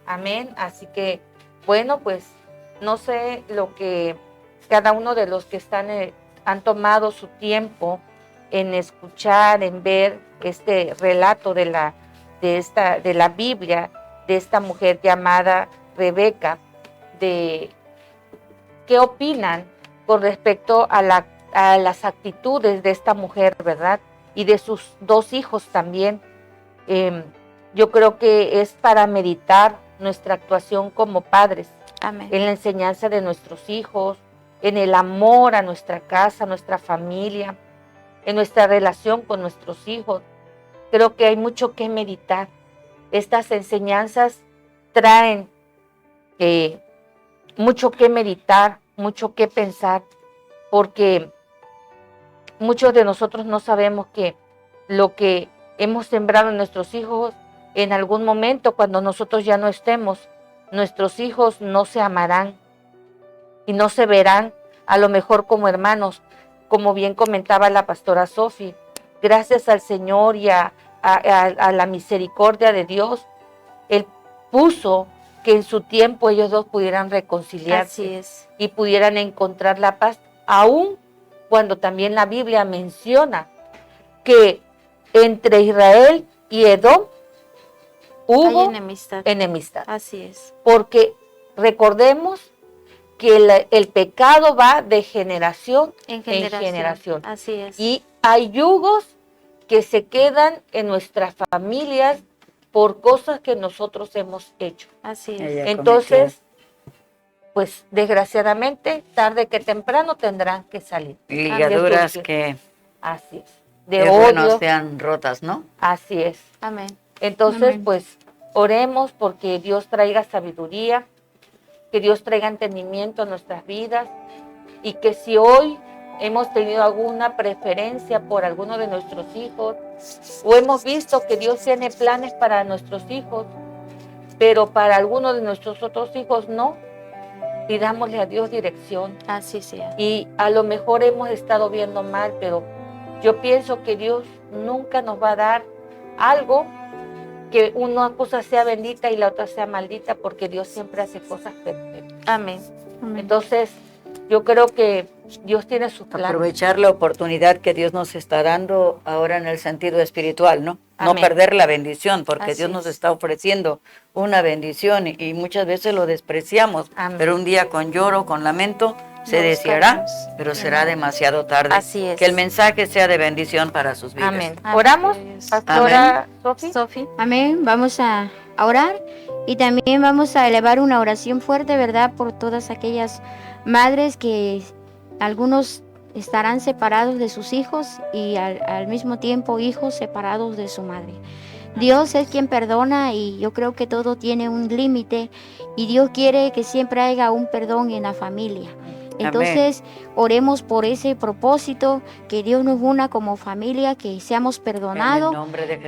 Amén. Así que, bueno, pues no sé lo que cada uno de los que están han tomado su tiempo en escuchar, en ver este relato de la Biblia, de esta mujer llamada Rebeca, de qué opinan con respecto a las actitudes de esta mujer, ¿verdad? Y de sus 2 hijos también. Yo creo que es para meditar nuestra actuación como padres. Amén. En la enseñanza de nuestros hijos, en el amor a nuestra casa, a nuestra familia, en nuestra relación con nuestros hijos. Creo que hay mucho que meditar. Estas enseñanzas traen mucho que meditar, mucho que pensar, porque muchos de nosotros no sabemos que lo que hemos sembrado en nuestros hijos, en algún momento cuando nosotros ya no estemos, nuestros hijos no se amarán y no se verán a lo mejor como hermanos, como bien comentaba la pastora Sofi. Gracias al Señor y a la misericordia de Dios, Él puso que en su tiempo ellos 2 pudieran reconciliarse y pudieran encontrar la paz, aún cuando también la Biblia menciona que entre Israel y Edom hubo enemistad. Así es. Porque recordemos que el pecado va de generación en generación. Así es. Y hay yugos que se quedan en nuestras familias por cosas que nosotros hemos hecho. Así es. Entonces, pues desgraciadamente, tarde que temprano tendrán que salir. Ligaduras que así es. De odio sean rotas, ¿no? Así es. Amén. Entonces, Amén. pues oremos porque Dios traiga sabiduría, que Dios traiga entendimiento a nuestras vidas y que si hoy hemos tenido alguna preferencia por alguno de nuestros hijos o hemos visto que Dios tiene planes para nuestros hijos, pero para alguno de nuestros otros hijos no, pidámosle a Dios dirección. Así sea. Y a lo mejor hemos estado viendo mal, pero yo pienso que Dios nunca nos va a dar algo que una cosa sea bendita y la otra sea maldita, porque Dios siempre hace cosas perfectas. Amén. Amén. Entonces, yo creo que Dios tiene su plan. Aprovechar la oportunidad que Dios nos está dando ahora en el sentido espiritual, ¿no? Amén. No perder la bendición, porque Así Dios nos es. está ofreciendo una bendición y muchas veces lo despreciamos. Amén. Pero un día con lloro, con lamento, se deseará, pero será demasiado tarde. Así es. Que el mensaje sea de bendición para sus vidas. Amén. Amén. ¿Oramos, pastora Sofi? Sofi. Amén. Vamos a orar y también vamos a elevar una oración fuerte, ¿verdad? Por todas aquellas madres que algunos estarán separados de sus hijos y al mismo tiempo hijos separados de su madre. Dios es quien perdona y yo creo que todo tiene un límite y Dios quiere que siempre haya un perdón en la familia. Entonces, oremos por ese propósito, que Dios nos una como familia, que seamos perdonados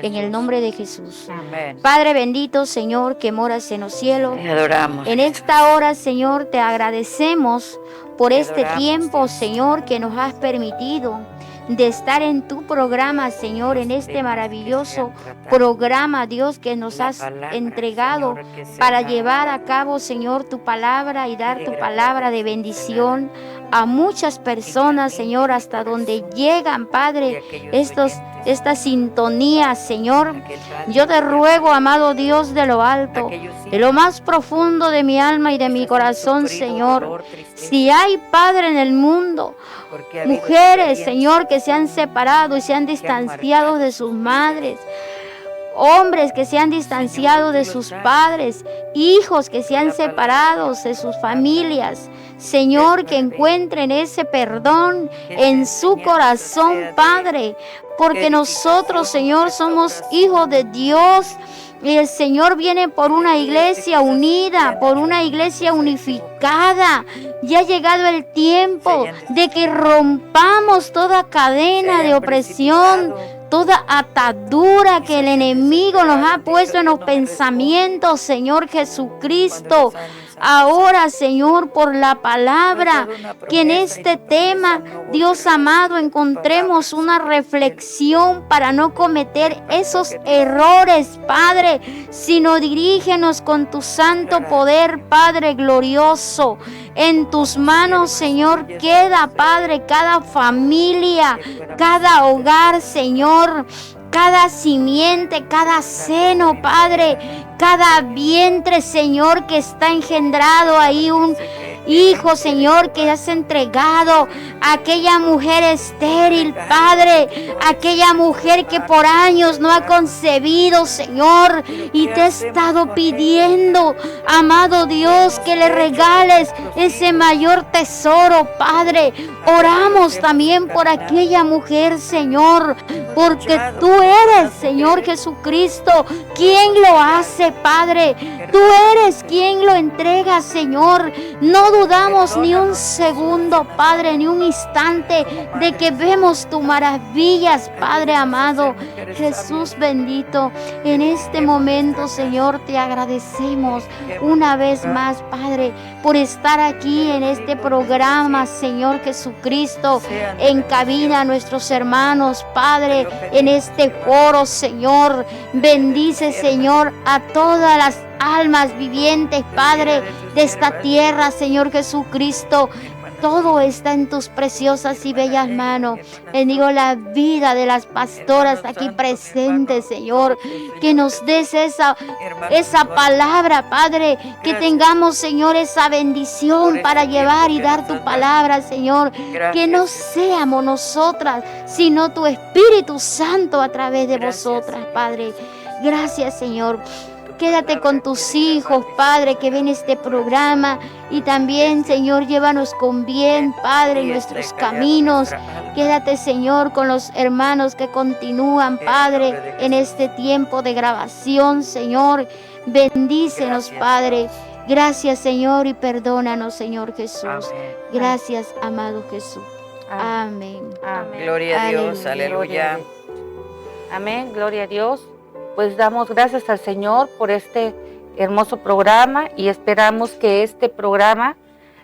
en el nombre de Jesús. Amén. Padre bendito, Señor, que moras en los cielos, Te adoramos. en esta hora, Señor, te agradecemos por este tiempo, Señor, que nos has permitido de estar en tu programa, Señor, en este maravilloso programa, Dios, que nos has entregado para llevar a cabo, Señor, tu palabra y dar tu palabra de bendición a muchas personas, Señor, hasta donde llegan, Padre, esta sintonía, Señor. Yo te ruego, amado Dios de lo alto, de lo más profundo de mi alma y de mi corazón, Señor, si hay, Padre, en el mundo, mujeres, Señor, que se han separado y se han distanciado de sus madres, hombres que se han distanciado de sus padres, hijos que se han separado de sus familias, Señor, que encuentren ese perdón en su corazón, Padre, porque nosotros, Señor, somos hijos de Dios. Y el Señor viene por una iglesia unida, por una iglesia unificada. Ya ha llegado el tiempo de que rompamos toda cadena de opresión, toda atadura que el enemigo nos ha puesto en los pensamientos, Señor Jesucristo. Ahora, Señor, por la palabra, que en este tema, Dios amado, encontremos una reflexión para no cometer esos errores, Padre, sino dirígenos con tu santo poder, Padre glorioso. En tus manos, Señor, queda, Padre, cada familia, cada hogar, Señor, cada simiente, cada seno, Padre, cada vientre, Señor, que está engendrado ahí un hijo, Señor, que has entregado a aquella mujer estéril, Padre, aquella mujer que por años no ha concebido, Señor, y te ha estado pidiendo, amado Dios, que le regales ese mayor tesoro, Padre. Oramos también por aquella mujer, Señor, porque tú eres, Señor Jesucristo, quien lo hace, Padre. Tú eres quien lo entrega, Señor. No dudamos ni un segundo, Padre, ni un instante de que vemos tus maravillas, Padre amado. Jesús bendito, en este momento, Señor, te agradecemos una vez más, Padre, por estar aquí en este programa, Señor Jesucristo, en cabina a nuestros hermanos, Padre, en este foro, Señor. Bendice, Señor, a todas las almas vivientes, Padre, de esta tierra, Señor Jesucristo. Todo está en tus preciosas y bellas manos. Bendigo la vida de las pastoras aquí presentes, Señor. Que nos des esa palabra, Padre. Que tengamos, Señor, esa bendición para llevar y dar tu palabra, Señor. Que no seamos nosotras, sino tu Espíritu Santo a través de vosotras, Padre. Gracias, Señor. Quédate con tus hijos, Padre, que ven este programa. Y también, Señor, llévanos con bien, Padre, en nuestros caminos. Quédate, Señor, con los hermanos que continúan, Padre, en este tiempo de grabación, Señor. Bendícenos, Padre. Gracias, Señor, y perdónanos, Señor Jesús. Gracias, amado Jesús. Amén. Amén. Gloria a Dios, aleluya. Amén, gloria a Dios. Pues damos gracias al Señor por este hermoso programa y esperamos que este programa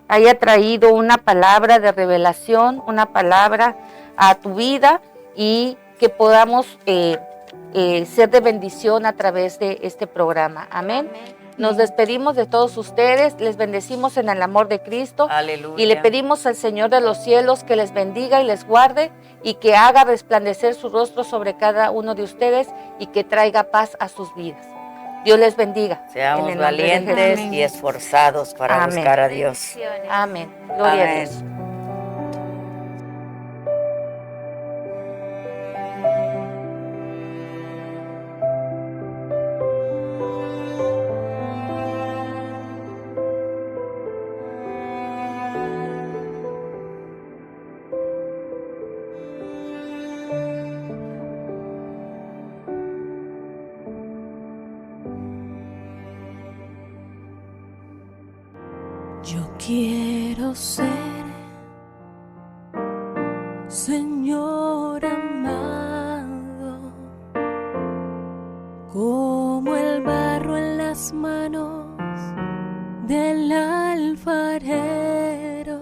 haya traído una palabra de revelación, una palabra a tu vida y que podamos ser de bendición a través de este programa. Amén. Nos despedimos de todos ustedes, les bendecimos en el amor de Cristo. Aleluya. Y le pedimos al Señor de los cielos que les bendiga y les guarde y que haga resplandecer su rostro sobre cada uno de ustedes y que traiga paz a sus vidas. Dios les bendiga. Seamos valientes y esforzados para Amén. buscar a Dios. Amén. Gloria a Amén. Dios. Yo quiero ser alfarero.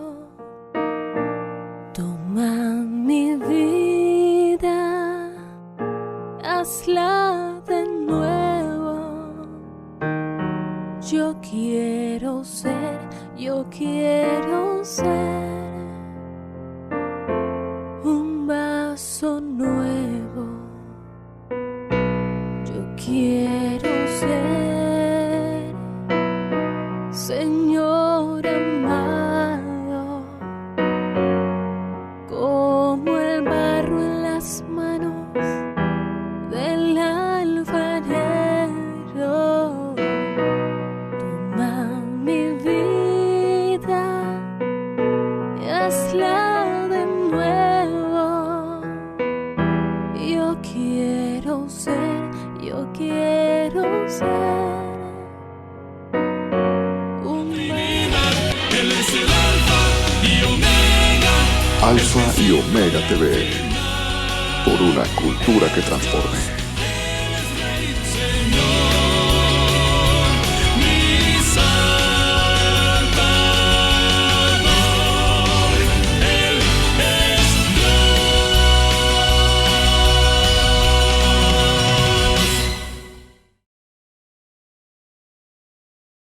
Toma mi vida, hazla de nuevo. Yo quiero ser un vaso nuevo. Yo quiero ser, Señor amado, como el barro en las manos del alfarero. Toma mi vida y hazla de nuevo. Yo quiero ser un Él es el Alfa y Omega TV, por una cultura que transforme.